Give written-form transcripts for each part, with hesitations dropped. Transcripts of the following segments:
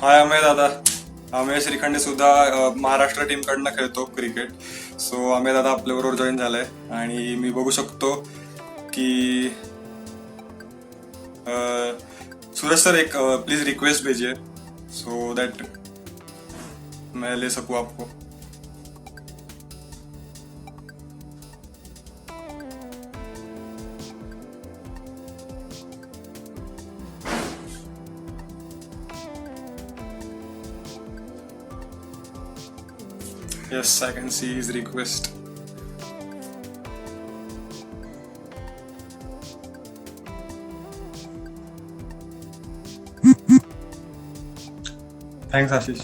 हाय अमय दादा. अमय श्रीखंडे सुद्धा महाराष्ट्र टीम कडनं खेळतो क्रिकेट. सो अमय दादा आपल्याबरोबर जॉईन झालाय आणि मी बघू शकतो की सूरज सर एक प्लीज रिक्वेस्ट भेजिए सो दैट मैं ले सकूँ आपको. Yes, I can see his request. Thanks Ashish.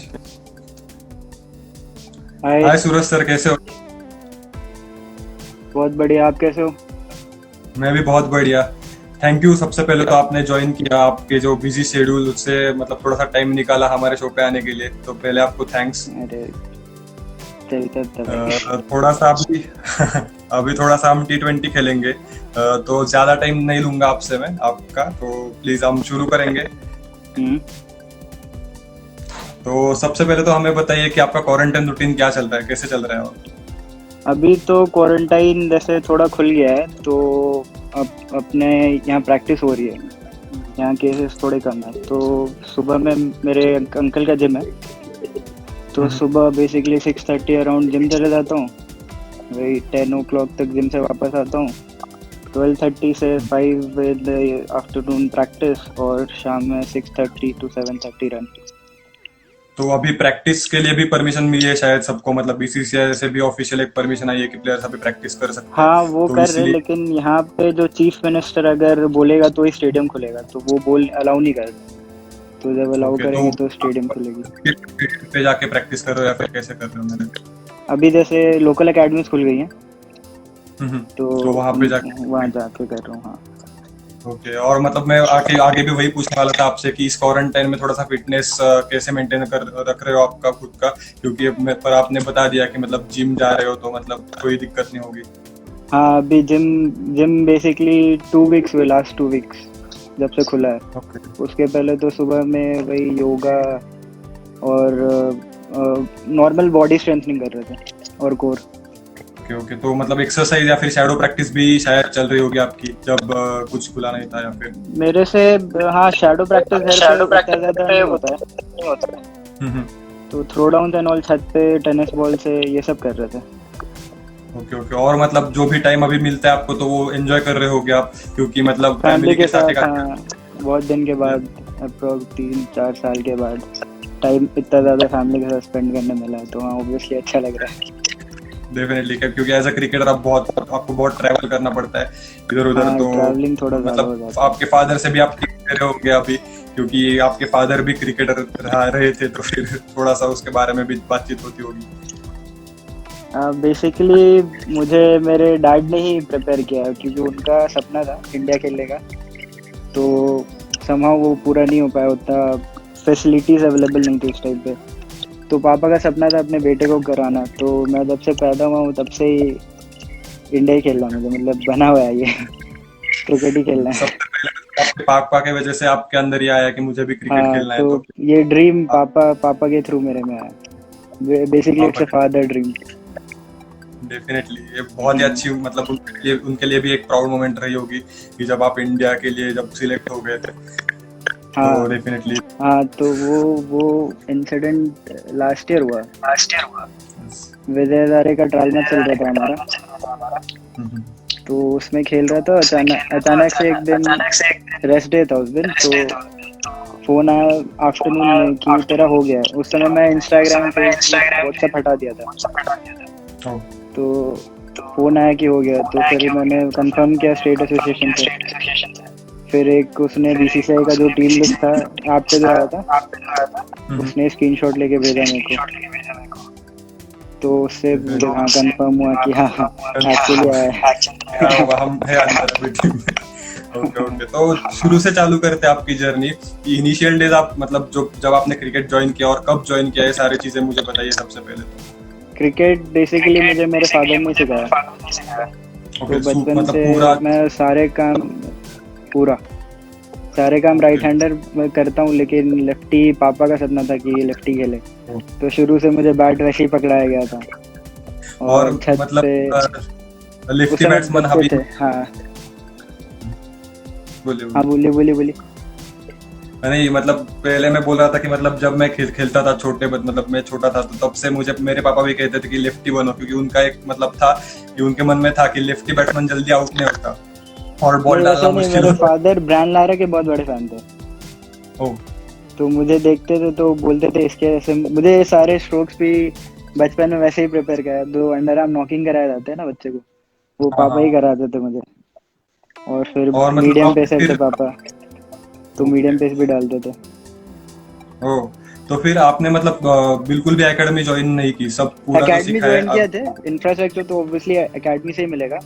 Hi. Hi Suraj sir, कैसे हो? बहुत बढ़िया. आप कैसे हो? मैं भी बहुत बढ़िया. Thank you. सबसे पहले तो आपने ज्वाइन किया, आपके जो बिजी शेड्यूल उससे मतलब थोड़ा सा टाइम निकाला हमारे शो पे आने के लिए, तो पहले आपको थैंक्स. अरे थोड़ा सा अभी अभी थोड़ा सा हम T20 खेलेंगे, तो ज्यादा टाइम नहीं लूंगा आपसे मैं आपका, तो प्लीज हम शुरू करेंगे. तो सबसे पहले तो हमें बताइए कि आपका क्वारंटाइन रूटीन क्या चल रहा है, कैसे चल रहा है? अभी तो क्वारंटाइन जैसे थोड़ा खुल गया है, तो अब अपने यहाँ प्रैक्टिस हो रही है. यहाँ केसेस थोड़े कम है, तो सुबह में मेरे अंकल का जिम है, तो सुबह बेसिकली 6:30 अराउंड जिम चले जाता हूँ. वही 10 o'clock तक जिम से वापस आता हूँ. 12:30 से 5 विद आफ्टरनून प्रैक्टिस, और शाम में 6:30 to 7:30 रन. तो अभी प्रैक्टिस के लिए भी परमिशन मिली है शायद सबको, मतलब BCCI से भी ऑफिशियल एक परमिशन आई है कि प्लेयर्स अभी प्रैक्टिस कर सकते हैं. हाँ, वो तो कर रहे, लेकिन यहाँ पे जो चीफ मिनिस्टर अगर बोलेगा तो ही स्टेडियम खुलेगा, तो वो बोल अलाउ नहीं कर. तो जब अलाउ करेंगे तो स्टेडियम खुलेगी. पे जाके प्रैक्टिस कर रहे हो या फिर कैसे कर रहे हो? मैंने अभी जैसे लोकल एकेडमीज खुल गई हैं, तो वहाँ पे जाके कर रहा हूँ. हाँ. ओके. और मतलब मैं आगे भी वही पूछने वाला था आपसे कि इस क्वारंटाइन में थोड़ा सा फिटनेस कैसे मेंटेन कर रख रहे हो आपका खुद का, क्योंकि पर आपने बता दिया कि मतलब जिम जा रहे हो तो मतलब कोई दिक्कत नहीं होगी. हाँ, अभी जिम बेसिकली 2 weeks हुए, लास्ट 2 weeks जब से खुला है. उसके पहले तो सुबह में वही योगा और नॉर्मल बॉडी स्ट्रेंथनिंग कर रहे थे और कोर. ओके. तो मतलब एक्सरसाइज या फिर शैडो प्रैक्टिस भी शायद चल रही होगी आपकी जब कुछ खुला नहीं था, या फिर? मेरे से हाँ, शैडो प्रैक्टिस ज्यादा नहीं होता है. तो थ्रो डाउन एंड ऑल छत पे टेनिस बॉल से ये सब कर रहे थे. ओके. और मतलब जो भी टाइम अभी मिलता है आपको तो वो एंजॉय कर रहे होगे आप, क्योंकि मतलब फैमिली के साथ. हाँ, बहुत दिन के बाद, अप्रोक्स 3-4 साल के बाद टाइम इतना ज्यादा फैमिली के साथ स्पेंड करने मिला है, तो हाँ ऑब्वियसली अच्छा लग रहा है. डेफिनेटली, क्योंकि एज अ क्रिकेटर आपको बहुत ट्रैवल करना पड़ता है इधर उधर. हाँ, तो ट्रैवलिंग थोड़ा ज्यादा हो मतलब जाता है. आपके फादर से भी आप सीख रहे होंगे अभी, क्योंकि आपके फादर भी क्रिकेटर रहे थे, तो फिर थोड़ा सा उसके बारे में भी बातचीत होती होगी. बेसिकली मुझे मेरे डैड ने ही प्रिपेयर किया, क्योंकि उनका सपना था इंडिया खेलने का, तो समहाउ वो पूरा नहीं हो पाया. उतना फैसिलिटीज अवेलेबल नहीं थी उस टाइम पे. तो पापा का सपना था अपने बेटे को कराना, तो मैं जब से पैदा हुआ हूँ तब से ही इंडिया ही खेलना मुझे, मतलब बना हुआ है ये क्रिकेट ही खेलना है. आपके पापा के वजह से आपके अंदर ये आया कि मुझे भी क्रिकेट खेलना है, तो ये ड्रीम पापा के थ्रू मेरे में आया. Basically it's a father dream. Definitely ये बहुत ही अच्छी, मतलब उनके लिए भी एक प्राउड मोमेंट रही होगी कि जब आप इंडिया के लिए जब सिलेक्ट हो गए थे. हाँ, तो डेफिनेटली. हाँ, तो वो इंसिडेंट लास्ट ईयर हुआ. विजयदारे का ट्रायल मैच चल रहा था हमारा, तो उसमें खेल रहा था. अचानक से एक दिन रेस्ट डे था उस दिन, तो फोन आया आफ्टरनून में कि तेरा हो गया. उस समय मैं इंस्टाग्राम पे व्हाट्सएप हटा दिया था, तो फोन आया कि हो गया. तो फिर मैंने कंफर्म किया स्टेट एसोसिएशन से. फिर एक उसने BCCI का जो टीम लिस्ट था आप पे जो आया था, उसने स्क्रीनशॉट लेके भेजा मेरे को, तो उससे मुझे हाँ कंफर्म हुआ कि हाँ एक्चुअली आया है. हम है अंदर अभी टीम में. ओके. तो शुरू से चालू करते हैं आपकी जर्नी. इनिशियल डेज आप मतलब जब आपने क्रिकेट ज्वाइन किया और कब ज्वाइन किया, ये सारी चीजें मुझे बताइए सबसे पहले. क्रिकेट बेसिकली मुझे मेरे फादर ने सिखाया. तो बचपन से मैं सारे काम पूरा सारे काम राइट हैंडर मैं करता हूँ, लेकिन लेफ्टी पापा का सपना था कि ये लेफ्टी खेले, तो शुरू से मुझे बैट वैसे ही पकड़ाया गया था। और और छत मतलब पे उस लेफ्टी समय बैट्समैन बच्चे हबीब, थे। हाँ बोलिए हाँ, बोलिए। बोलिए बोलिए बोलिए। नहीं मतलब पहले मैं बोल रहा था कि मतलब जब मैं खेलता था मतलब मैं छोटा था, तो तब से मुझे मेरे पापा भी कहते थे कि लेफ्टी बनो, क्योंकि उनका एक मतलब था कि उनके मन में था कि लेफ्टी बैट्समैन जल्दी आउट नहीं होता और बॉल नहीं डालना वैसे नहीं, मुश्किल मेरे होता फादर ब्रायन लारा के बहुत बड़े फैन थे, है। ओ, तो मुझे देखते थे तो बोलते थे इसके ऐसे। मुझे ये सारे स्ट्रोक्स भी बचपन में वैसे ही प्रिपेयर कराया, जो अंडर आर्म नॉकिंग कराए जाते हैं ना बच्चे को, वो हाँ पापा ही हाँ। कराते थे मुझे। और फिर और मतलब मीडियम आप पेसर थे फिर, पापा, तो ओके, मीडियम पेस भी डालते थे। ओ, तो फिर आपने मतलब बिल्कुल भी एकेडमी ज्वाइन नहीं की, सब पूरा जो एकेडमी सीखा है ज्वाइन किया अब? थे, इंफ्रास्ट्रक्चर तो ऑब्वियसली एकेडमी से ही मिलेगा।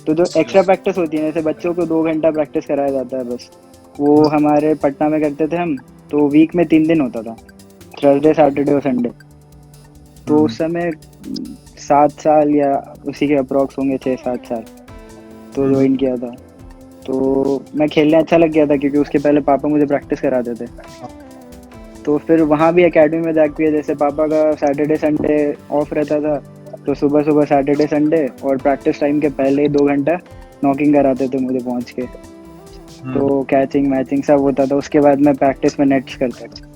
तो जो एक्स्ट्रा प्रैक्टिस होती है, जैसे बच्चों को 2 घंटा प्रैक्टिस कराया जाता है बस, वो हमारे पटना में करते थे हम। तो वीक में 3 दिन होता था, थर्सडे सैटरडे और संडे। तो हम्म, उस समय 7 साल या उसी के अप्रोक्स होंगे, 6-7 साल, तो हम्म, ज्वाइन किया था। तो मैं खेलने अच्छा लग गया था, क्योंकि उसके पहले पापा मुझे प्रैक्टिस कराते थे। तो फिर वहाँ भी एकेडमी में जाके, जैसे पापा का सैटरडे संडे ऑफ रहता था, तो सुबह सुबह सैटरडे संडे और प्रैक्टिस टाइम के पहले ही 2 घंटा नॉकिंग कराते थे मुझे पहुँच के। हम्म। तो कैचिंग मैचिंग सब होता था, उसके बाद मैं प्रैक्टिस में नेट्स करता था।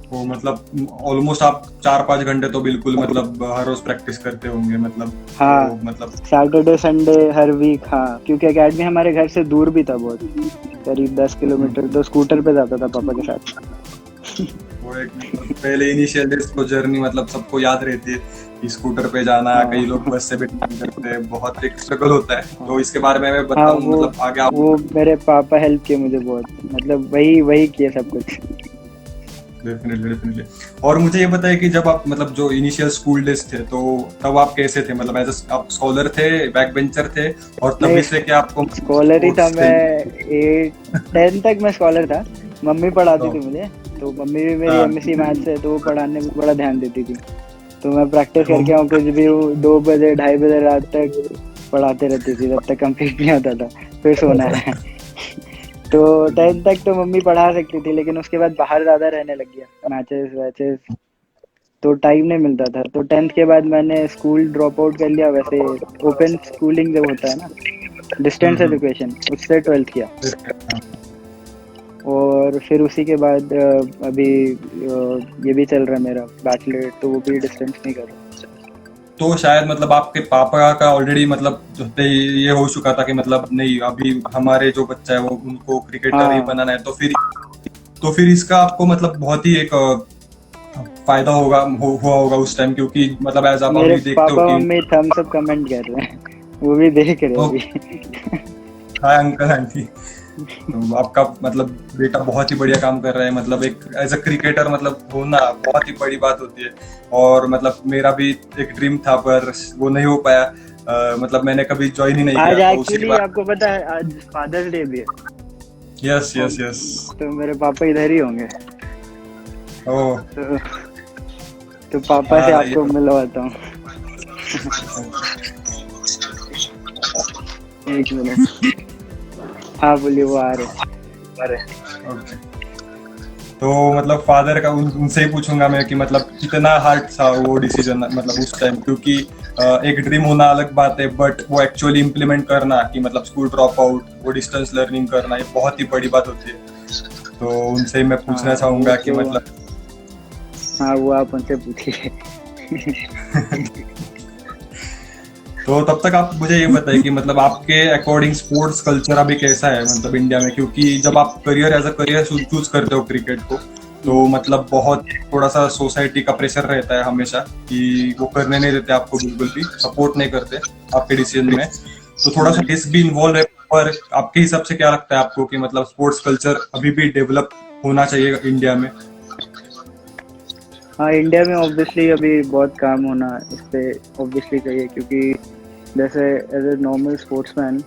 तो मतलब ऑलमोस्ट आप 4-5 घंटे तो बिल्कुल मतलब हर रोज प्रैक्टिस करते होंगे मतलब, हाँ, तो मतलब सैटरडे संडे हर वीक। हाँ, क्योंकि एकेडमी हमारे घर से दूर भी था बहुत, करीब 10 किलोमीटर, तो स्कूटर पे जाता था पापा के साथ। वो एक मतलब पहले इनिशियल डेज को जर्नी मतलब सबको याद रहती है कि स्कूटर पे जाना, कई लोग हाँ बस से भी ट्रैवल करते हैं, बहुत एक स्ट्रगल होता है, हाँ तो इसके बारे में मैं हाँ, बताऊं मतलब आगे आप। वो मेरे पापा हेल्प किए मुझे बहुत, मतलब वही वही किए सब कुछ। Definitely definitely. और मुझे ये बताइए कि जब आप मतलब जो इनिशियल स्कूल डेज थे, तो तब आप कैसे थे, मतलब एज आप स्कॉलर थे, बैक बेंचर थे, और नहीं, तभी से क्या आपको स्कॉलर ही था स्पोर्ट्स मैं। खेल? 10 तक मैं स्कॉलर था, मम्मी पढ़ाती तो, थी मुझे। तो मम्मी भी मेरी हाँ, एमएससी मैथ्स है, तो वो पढ़ाने में बड़ा ध्यान देती थी। तो मैं प्रैक्टिस वो करके आऊँ कुछ भी, 2 बजे 2:30 बजे रात तक पढ़ाते रहती थी, तब तक कंप्लीट नहीं होता था, फिर सोना है। तो 10 तक तो मम्मी पढ़ा सकती थी, लेकिन उसके बाद बाहर ज्यादा रहने लग गया, मैचेस वैचेस, तो टाइम नहीं मिलता था। तो 10th के बाद मैंने स्कूल ड्रॉप आउट कर लिया, वैसे ओपन स्कूलिंग जब होता है ना, डिस्टेंस हम्म, एजुकेशन, उससे 12th किया। हम्म। और फिर उसी के बाद अभी ये भी चल रहा है मेरा बैचलर, तो वो भी डिस्टेंस नहीं कर रहा। तो शायद मतलब आपके पापा का ऑलरेडी मतलब जो थे, ये हो चुका था कि मतलब नहीं, अभी हमारे जो बच्चा है वो उनको क्रिकेटर ही हाँ, बनाना है, तो फिर इसका आपको मतलब बहुत ही एक फायदा हुआ होगा उस टाइम, क्योंकि मतलब एज आप मेरे अभी देखते हो पापा कि मम्मी थम्स अप कमेंट कर रहे हैं, वो भी देख रहे ओ, अभी। हाय अंकल आंटी, तो आपका मतलब बेटा बहुत ही बढ़िया काम कर रहा है, मतलब एक एज अ क्रिकेटर मतलब होना बहुत ही बड़ी बात होती है। और मतलब मेरा भी एक ड्रीम था, पर वो नहीं हो पाया। मतलब मैंने कभी ज्वाइन ही नहीं आज किया, तो उसी के एक्चुअली बाद। आपको पता है, आज फादर्स डे भी है। यस और यस यस। तो मेरे पापा इधर ही होंगे, ओ, तो पापा से हाँ ये आपको मिलवाता हूँ। एक मिनट। हाँ बोलिए, वो आ रहे। ओके। तो मतलब फादर का उनसे ही पूछूंगा मैं कि मतलब कितना हार्ड था वो डिसीजन मतलब उस टाइम, क्योंकि एक ड्रीम होना अलग बात है, बट वो एक्चुअली इम्प्लीमेंट करना कि मतलब स्कूल ड्रॉप आउट, वो डिस्टेंस लर्निंग करना, ये बहुत ही बड़ी बात होती है। तो उनसे ही मैं हाँ पूछना वो चाहूंगा कि तो, मतलब हाँ वो आप उनसे पूछिए। तो तब तक आप मुझे ये बताइए कि मतलब आपके अकॉर्डिंग स्पोर्ट्स कल्चर अभी कैसा है मतलब इंडिया में, क्योंकि जब आप career as a career choose करते हो क्रिकेट को, तो मतलब बहुत थोड़ा सा सोसाइटी का प्रेशर रहता है हमेशा कि वो करने नहीं देते आपको, बिल्कुल भी सपोर्ट नहीं करते आपके डिसीजन में, तो थोड़ा सा रिस्क भी इन्वॉल्व है। पर आपके हिसाब से क्या लगता है आपको कि मतलब स्पोर्ट्स कल्चर अभी भी डेवलप होना चाहिए इंडिया में? हाँ, इंडिया में ऑब्वियसली अभी बहुत काम होना इस पे ऑब्वियसली चाहिए, क्योंकि जैसे एज ए नॉर्मल स्पोर्ट्समैन,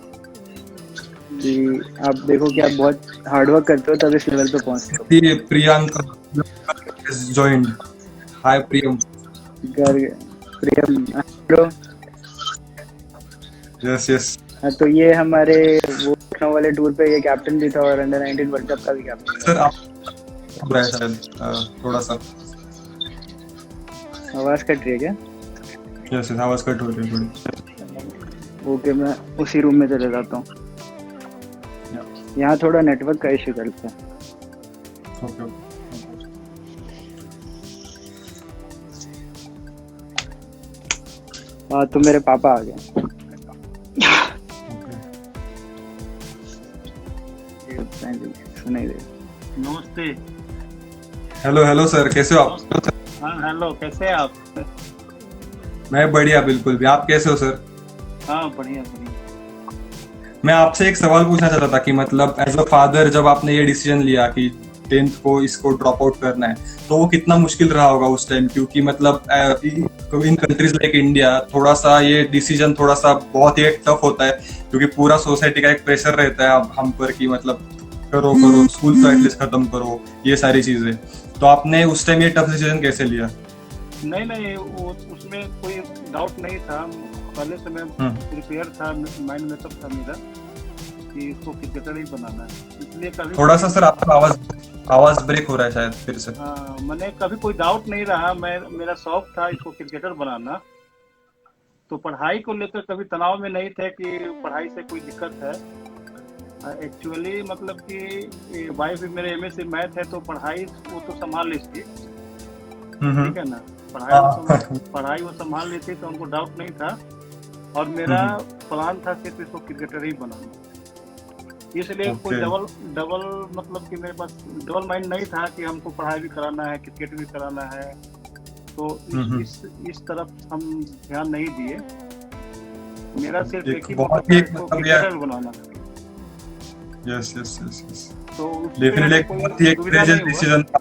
कि आप देखो कि आप बहुत हार्डवर्क करते हो तब इस लेवल पे पहुंचते हो। प्रियंका ज्वाइंड। हाय प्रियम। गर्ग, प्रियम, हेलो। Yes yes. हाँ, तो ये हमारे वो लखनऊ वाले टूर पे ये कैप्टन भी था और अंडर 19 वर्ल्ड कप का भी कैप्टन सर आप हो रहा है शायद थोड़ा सा। था। आवाज कट रही है क्या? यस यस, आवाज कट हो रही है थोड़ी। ओके, मैं उसी रूम में चले जाता हूँ। यहाँ थोड़ा नेटवर्क का इश्यू चलता है। Okay okay. हाँ, तो मेरे पापा आ गए। सुनाई दे। नमस्ते। हेलो हेलो सर, कैसे हो आप? हाँ हेलो, कैसे हैं आप? मैं बढ़िया, बिल्कुल भी। आप कैसे हो सर? हाँ बढ़िया बढ़िया। मैं आपसे एक सवाल पूछना चाहता था कि मतलब एज अ फादर जब आपने ये डिसीजन लिया कि 10th को इसको ड्रॉप आउट करना है, तो वो कितना मुश्किल रहा होगा उस टाइम? क्योंकि मतलब इन कंट्रीज लाइक इंडिया थोड़ा सा ये डिसीजन थोड़ा सा बहुत ही टफ होता है, क्योंकि पूरा सोसाइटी का एक प्रेशर रहता है अब हम पर कि मतलब करो करो, स्कूल तो एटलीस्ट खत्म करो, ये सारी चीजें। तो आपने उस टाइम ये टफ डिसीजन कैसे लिया? नहीं नहीं, वो उसमें कोई डाउट नहीं था। पहले से मैं प्रिपेयर था, माइंड में सब था मेरा कि इसको क्रिकेटर ही बनाना है। इसलिए कभी थोड़ा सा सर आपका आवाज ब्रेक हो रहा है शायद फिर से। हाँ, मैंने कभी कोई डाउट नहीं रहा। मेरा शौक था इसको क्रिकेटर बनाना। तो पढ़ाई को लेकर कभी तनाव में नहीं थे कि पढ़ाई से कोई दिक्कत है। एक्चुअली मतलब कि वाइफ भी मेरे एमएससी मैथ है, तो पढ़ाई वो तो संभाल लेती, ठीक है ना। पढ़ाई वो संभाल लेती, तो उनको डाउट नहीं था। और मेरा प्लान था कि इसको क्रिकेटर ही बनाना। इसलिए कोई डबल मतलब कि मेरे पास डबल माइंड नहीं था कि हमको पढ़ाई भी कराना है, क्रिकेट भी कराना है। तो इस तरफ हम ध्यान नहीं दिए। मेरा सिर्फ एक ही क्रिकेटर बनाना। यस यस यस यस, तो डेफिनेटली बहुत ही इंटेलिजेंट डिसीजन था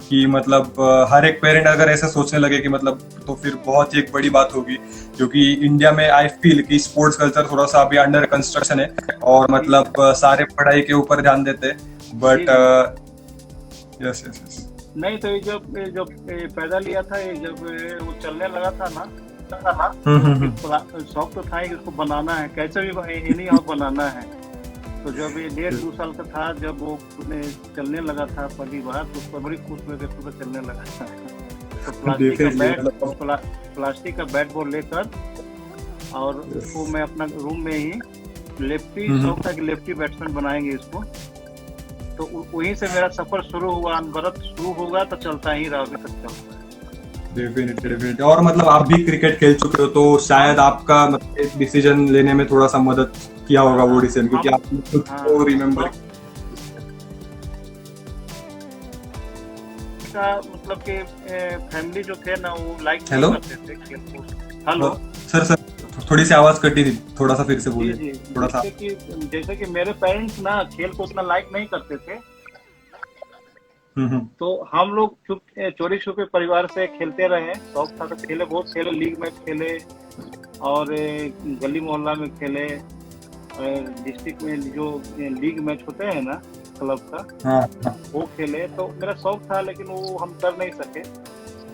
कि मतलब हर एक पेरेंट अगर ऐसा सोचने लगे कि मतलब, तो फिर बहुत ही एक बड़ी बात होगी। क्योंकि इंडिया में आई फील कि स्पोर्ट्स कल्चर थोड़ा सा अभी अंडर कंस्ट्रक्शन है और मतलब सारे पढ़ाई के ऊपर ध्यान देते हैं, बट यस यस यस। नहीं तो ये जब पैदा लिया था, ये जब वो चलने लगा था ना, शौक तो था ही उसको बनाना है, कैसे भी इन्हीं और बनाना है। तो जब ये 1.5-2 साल का था, जब वो चलने लगा था पहली बार, तो उसको बड़ी खुश हुए पूरा चलने लगा था। तो प्लास्टिक का बैट बॉल लेकर, और उसको मैं अपना रूम में ही लेफ्टी, शौक था कि लेफ्टी बैट्समैन बनाएंगे इसको। तो वहीं से मेरा सफर शुरू हुआ, अनवरत शुरू होगा तो चलता ही रहा, अभी तक चलता है। डेफिनेटली। और मतलब आप भी क्रिकेट खेल चुके हो, तो शायद आपका मतलब डिसीजन लेने में थोड़ा सा मदद किया होगा वो डिसीजन, क्योंकि आपने खुद को रिमेम्बर का मतलब कि फैमिली जो थे ना, वो लाइक नहीं करते थे खेल को। हेलो सर, थोड़ी सी आवाज कटी थी, थोड़ा सा फिर से बोलिए थोड़ा सा। जैसे कि मेरे पेरेंट्स ना खेल को उतना लाइक नहीं करते थे, तो हम लोग चोरी छुपे परिवार से खेलते रहे। शौक था तो खेले, बहुत खेले, लीग मैच खेले और गली मोहल्ला में खेले। डिस्ट्रिक्ट में जो लीग मैच होते हैं ना क्लब का, वो खेले। तो मेरा शौक था, लेकिन वो हम कर नहीं सके।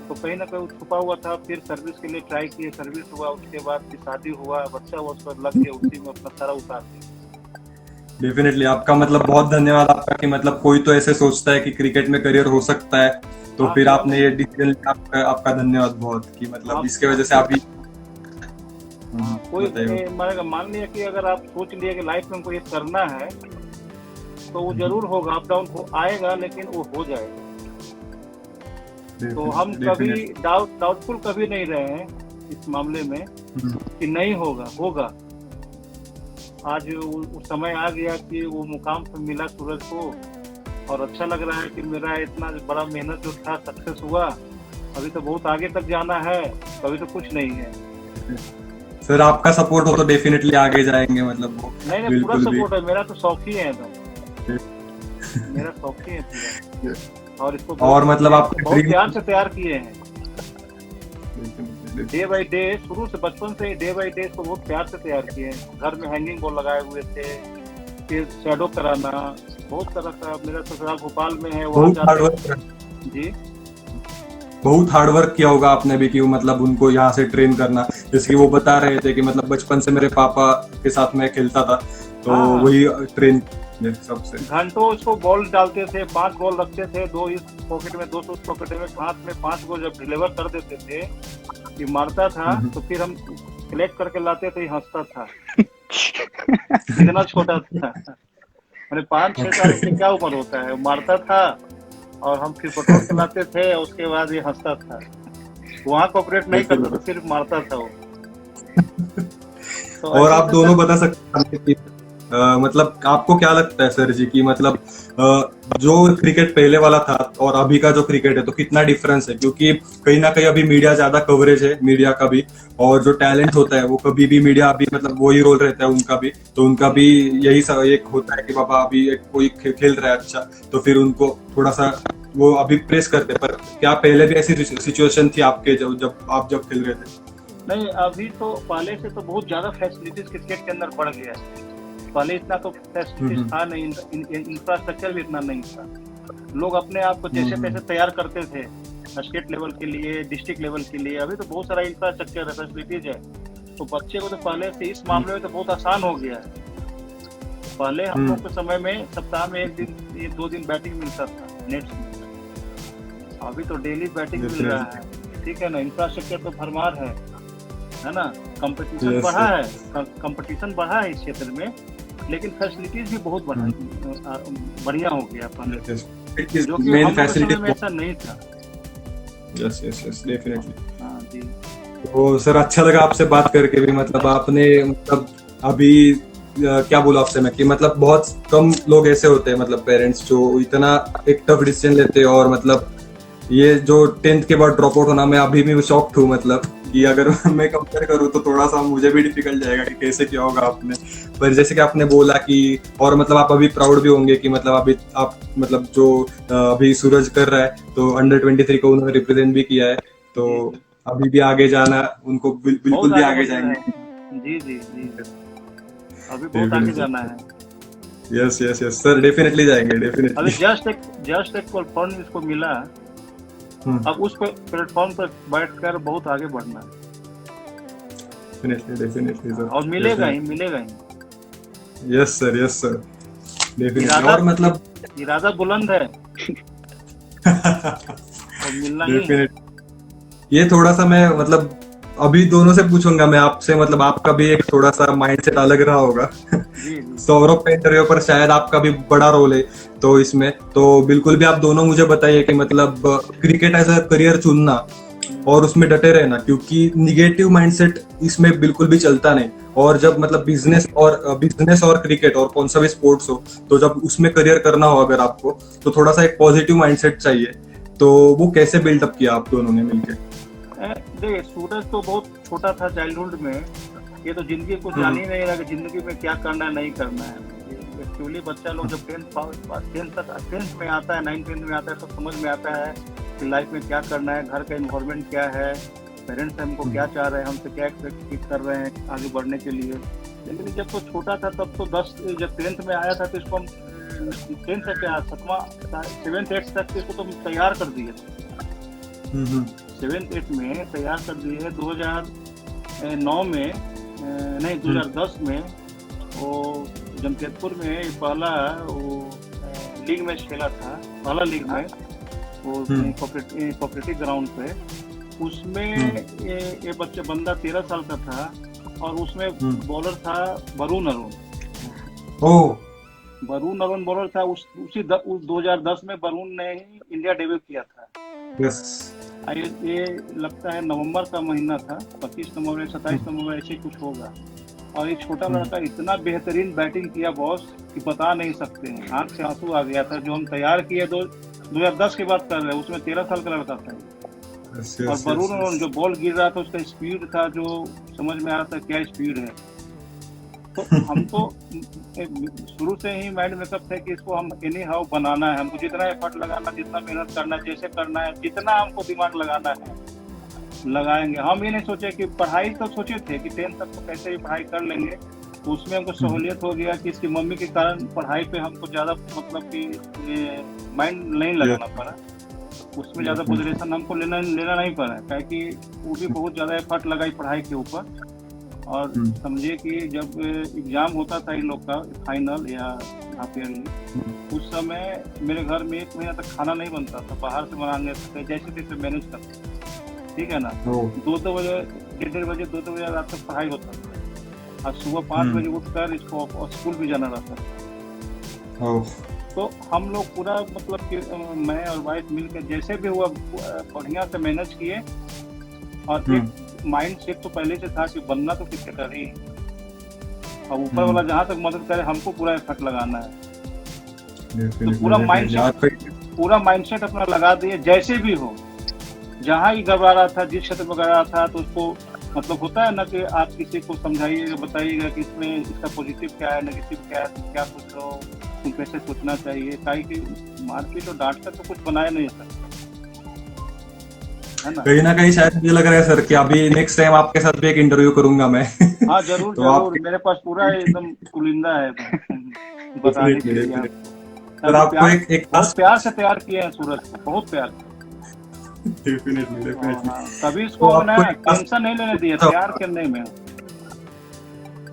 तो कहीं ना कहीं छुपा हुआ था। फिर सर्विस के लिए ट्राई किए, सर्विस हुआ, उसके बाद फिर शादी हुआ, बच्चा हुआ, उसको लग गया, उसी में अपना सारा उतार दिया। डेफिनेटली आपका मतलब बहुत धन्यवाद आपका कि मतलब कोई तो ऐसे सोचता है कि क्रिकेट में करियर हो सकता है, तो फिर आपने ये डिसीजन, आपका धन्यवाद बहुत कि मतलब इसके वजह से आप कोई मान लिया कि अगर आप सोच लिए कि लाइफ में हमको ये करना है, तो वो जरूर होगा, अप डाउन आएगा, लेकिन वो हो जाएगा। तो हम कभी डाउटफुल कभी नहीं रहे हैं इस मामले में कि नहीं होगा। आज वो समय आ गया कि वो मुकाम पे मिला सूरज को, और अच्छा लग रहा है कि मेरा इतना बड़ा मेहनत जो था सक्सेस हुआ। अभी तो बहुत आगे तक जाना है, कभी तो कुछ नहीं है। सर आपका सपोर्ट हो तो डेफिनेटली आगे जाएंगे, मतलब वो नहीं पूरा सपोर्ट है। मेरा तो शौक ही है मेरा शौक ही है पूरा। और इसको और मतलब आप बहुत प्यार से तैयार किए हैं, डे बाय डे, शुरू से बचपन से डे बाय डे इसको बहुत प्यार से तैयार किए हैं। घर में हैंगिंग बॉल लगाए हुए थे, फिर शैडो कराना, बहुत तरह का। मेरा ससुराल भोपाल में है, बहुत हार्ड वर्क किया होगा आपने भी कि मतलब उनको यहाँ से ट्रेन करना, जैसे कि वो बता रहे थे कि मतलब बचपन से मेरे पापा के साथ मैं खेलता था, तो हाँ। वही ट्रेन सबसे। घंटों उसको बॉल डालते थे, 5 बॉल रखते थे, 2 इस पॉकेट में 2 उस पॉकेट में, हाथ में 5 बॉल जब डिलीवर कर देते थे कि मारता था तो फिर हम कलेक्ट करके लाते थे, हंसता था। इतना छोटा था, मैंने 5-6 साल की क्या उम्र होता है, मारता था और हम फिर पटोर के लाते थे, उसके बाद ये हंसता था। वहाँ कोऑपरेट नहीं करता था, सिर्फ मारता था वो। तो और ऐसे आप दोनों बता सकते हैं कि मतलब आपको क्या लगता है सर जी कि मतलब जो क्रिकेट पहले वाला था और अभी का जो क्रिकेट है तो कितना डिफरेंस है? क्योंकि कहीं ना कहीं अभी मीडिया ज्यादा कवरेज है, मीडिया का भी, और जो टैलेंट होता है वो कभी भी मीडिया अभी मतलब वही रोल रहता है उनका भी, तो उनका भी यही एक होता है कि बाबा अभी एक कोई खेल रहा है अच्छा, तो फिर उनको थोड़ा सा वो अभी प्रेस करते हैं। पर क्या पहले भी ऐसी सिचुएशन थी आपके जब आप खेल रहे थे? नहीं, अभी तो पहले से तो बहुत ज्यादा फैसिलिटीज क्रिकेट के अंदर बढ़ गया है। पहले इतना तो फैसिलिटीज था नहीं, इंफ्रास्ट्रक्चर भी इतना नहीं था। लोग अपने आप को जैसे तैसे तैयार करते थे स्टेट लेवल के लिए, डिस्ट्रिक्ट लेवल के लिए। अभी तो बहुत सारा इंफ्रास्ट्रक्चर है, फैसिलिटीज है, तो बच्चे को तो पहले से इस मामले में तो बहुत आसान हो गया है। पहले हम लोग के समय में सप्ताह में 1 दिन 2 दिन बैटिंग मिलता था नेट में, अभी तो डेली बैटिंग मिल रहा है, ठीक है ना। इंफ्रास्ट्रक्चर तो भरमार है ना। कंपटीशन बढ़ा है, कंपटीशन बढ़ा है इस क्षेत्र में, लेकिन फैसिलिटीज भी बहुत बढ़िया हो गया पहले, जो कि हम लोग के समय में ऐसा नहीं था। Yes yes yes, definitely. हाँ जी। तो सर अच्छा लगा आपसे बात करके भी, मतलब आपने मतलब अभी क्या बोला आपसे मैं कि मतलब बहुत कम लोग ऐसे होते हैं, मतलब पेरेंट्स जो इतना एक टफ डिसीजन लेते हैं, और मतलब ये जो 10th के बाद ड्रॉप आउट होना, मैं अभी भी शॉक्ड हूँ, मतलब कि अगर मैं कंपेयर करूँ तो थोड़ा सा मुझे भी डिफिकल्ट जाएगा कि कैसे किया होगा आपने। पर जैसे कि आपने बोला कि, और मतलब आप अभी प्राउड भी होंगे कि मतलब अभी आप मतलब जो अभी सूरज कर रहा है, तो अंडर 23 को उन्होंने रिप्रेजेंट भी किया है, तो अभी भी आगे जाना, उनको बिल्कुल भी आगे जाएंगे। जी जी जी, अभी बहुत आगे जाना है। Yes yes yes sir, definitely जाएंगे, डेफिनेटली। अभी जस्ट एक प्लेटफॉर्म इसको मिला, अब उस प्लेटफॉर्म पर बैठकर बहुत आगे बढ़ना है। डेफिनेटली सर, और मिलेगा ही। Yes sir, definitely. और मतलब इरादा बुलंद है और मिलना ही। ये थोड़ा सा मैं मतलब अभी दोनों से पूछूंगा मैं आपसे, मतलब आपका भी एक थोड़ा सा माइंडसेट अलग रहा होगा। सौरभ का इंटरव्यू पर शायद आपका भी बड़ा रोल है, तो इसमें तो बिल्कुल भी आप दोनों मुझे बताइए कि मतलब क्रिकेट एज अ करियर चुनना और उसमें डटे रहना, क्योंकि निगेटिव माइंडसेट इसमें बिल्कुल भी चलता नहीं। और जब मतलब बिजनेस और क्रिकेट और कौन सा भी स्पोर्ट्स हो, तो जब उसमें करियर करना हो अगर आपको, तो थोड़ा सा एक पॉजिटिव माइंडसेट चाहिए। तो वो कैसे बिल्डअप किया आप दोनों ने मिलकर? देखिए, सूरज तो बहुत छोटा था चाइल्डहुड में, ये तो जिंदगी को जान ही नहीं रहा कि जिंदगी में क्या करना है नहीं करना है। एक्चुअली बच्चा लोग जब 10th में आता है, 9th में आता है, तो समझ में आता है कि लाइफ में क्या करना है, घर का इन्वायरमेंट क्या है, पेरेंट्स हमको क्या चाह रहे हैं, हमसे क्या एक्सपेक्ट कर रहे हैं आगे बढ़ने के लिए। लेकिन जब तो छोटा था तब तो जब 10th में आया था तो इसको हम 10th से क्या 7th 8th तक इसको तो तैयार कर दिए थे। 7th 8th में तैयार कर दिए। 2009 में नहीं 2010 में वो जमशेदपुर में पहला वो लीग मैच खेला था, पहला लीग में वो कोऑपरेटिव ग्राउंड पे। उसमें ये बंदा 13 साल का था और उसमें बॉलर था वरुण अरुण। वरुण अरुण बॉलर था। उसी 2010 में वरुण ने ही इंडिया डेब्यू किया था। ये लगता है नवंबर का महीना था, 25 नवंबर 27 नवंबर ऐसे कुछ होगा। और एक छोटा लड़का इतना बेहतरीन बैटिंग किया बॉस कि बता नहीं सकते हैं, आंख से आंसू आ गया था। जो हम तैयार किए 2010 के बाद कर रहे हैं, उसमें 13 साल का लड़का था। और वरुण जो बॉल गिर रहा था उसका स्पीड था जो समझ में आ रहा था क्या स्पीड है। तो हम तो शुरू से ही माइंड मेकअप है कि इसको हम एनी हाउ बनाना है, हमको जितना एफर्ट लगाना, जितना मेहनत करना, जैसे करना है, जितना हमको दिमाग लगाना है लगाएंगे। हम ये नहीं सोचे कि पढ़ाई तो सोचे थे कि 10th तक तो कैसे भी पढ़ाई कर लेंगे, तो उसमें हमको सहूलियत हो गया कि इसकी मम्मी के कारण पढ़ाई पे हमको ज़्यादा मतलब कि माइंड नहीं लगाना पड़ा। उसमें ज़्यादा पोजीशन हमको लेना लेना नहीं पड़ा, क्या कि वो भी बहुत ज़्यादा एफर्ट लगाई पढ़ाई के ऊपर। और समझिए कि जब एग्ज़ाम होता था इन लोग का फाइनल या हाफ ईयरली, उस समय मेरे घर में 1 महीना तक खाना नहीं बनता था, बाहर से मंगाने थे, जैसे तैसे मैनेज करते, ठीक है ना। 2-2 बजे, 1:30 बजे, 2-2 बजे रात तक पढ़ाई होता था, और सुबह 5 बजे उठकर इसको स्कूल भी जाना रहता था। तो हम लोग पूरा मतलब कि मैं और वाइफ मिलकर जैसे भी हुआ बढ़िया से मैनेज किए, और एक माइंड सेट तो पहले से था कि बनना तो क्रिकेटर ही, और ऊपर वाला जहाँ तक मदद करे हमको पूरा एफर्ट लगाना है। तो पूरा माइंडसेट अपना लगा दिए, जैसे भी हो, जहाँ ही घबरा रहा था, जिस क्षेत्र में घबरा रहा था, तो उसको मतलब होता है ना कि आप किसी को समझाइएगा, बताइएगा कि इसमें इसका पॉजिटिव क्या है, नेगेटिव क्या है, क्या सोच रहे हो, तुम कैसे सोचना चाहिए, ताकि कि मार्केट और डांट कर तो कुछ बनाया नहीं सकता, है ना। कहीं ना कहीं शायद मुझे लग रहा है सर कि अभी नेक्स्ट टाइम आपके साथ भी एक इंटरव्यू करूंगा मैं। हाँ जरूर तो जरूर, मेरे पास पूरा एकदम कुलिंदा है बताने के लिए। सर आपको एक बहुत प्यार से तैयार किए हैं सूरज को, बहुत प्यार। डेफिनेटली कभी इसको मैंने टेंशन नहीं लेने दिया प्यार करने में।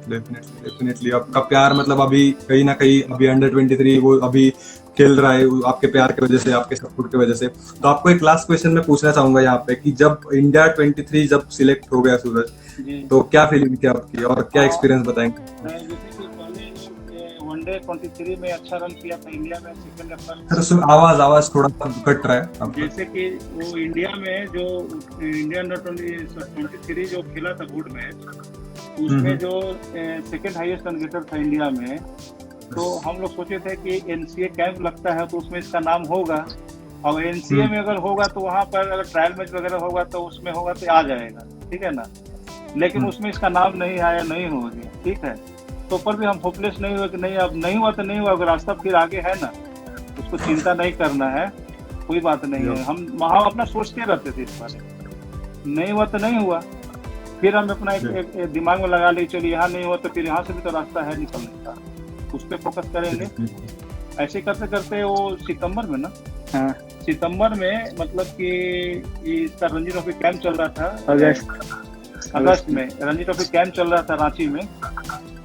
डेफिनेटली आपका प्यार मतलब अभी कहीं ना कहीं अभी अंडर-23 वो अभी खेल रहा है आपके प्यार की वजह से, आपके सपोर्ट की वजह से। तो आपको एक लास्ट क्वेश्चन मैं पूछना चाहूंगा यहाँ पे कि जब इंडिया 23 जब सिलेक्ट हो गया सूरज, तो क्या फीलिंग थी आपकी और क्या एक्सपीरियंस बताएंगे? वनडे 23 में अच्छा रन किया था इंडिया में, सेकंड या फर्स्ट। सर आवाज थोड़ा सा कट रहा है। जैसे कि वो इंडिया में जो इंडिया अंडर 23 जो खेला था बोर्ड मैच, उसमें जो सेकंड हाईएस्ट रन गेटर था इंडिया में, तो हम लोग सोचे थे कि एनसीए कैंप लगता है तो उसमें इसका नाम होगा, और एनसीए में अगर होगा तो वहाँ पर अगर ट्रायल मैच वगैरह होगा तो उसमें होगा तो आ जाएगा, ठीक है ना। लेकिन उसमें इसका नाम नहीं आया, नहीं हो गया, ठीक है। तो पर भी हम होपलेस नहीं हुआ कि नहीं अब नहीं हुआ तो नहीं हुआ, अगर रास्ता फिर आगे है ना, उसको चिंता नहीं करना है, कोई बात नहीं है। हम वहाँ अपना सोचते रहते थे इस बारे, नहीं हुआ तो नहीं हुआ, फिर हम अपना एक दिमाग में लगा ले, चलिए यहाँ नहीं हुआ तो फिर यहाँ से भी तो रास्ता है निकलने का, उस पर फोकस करेंगे। ऐसे करते करते वो सितंबर में ना, हाँ सितंबर में मतलब कि इसका रणजी ट्रॉफी कैंप चल रहा था, अगस्त में रणजी ट्रॉफी कैंप चल रहा था रांची में,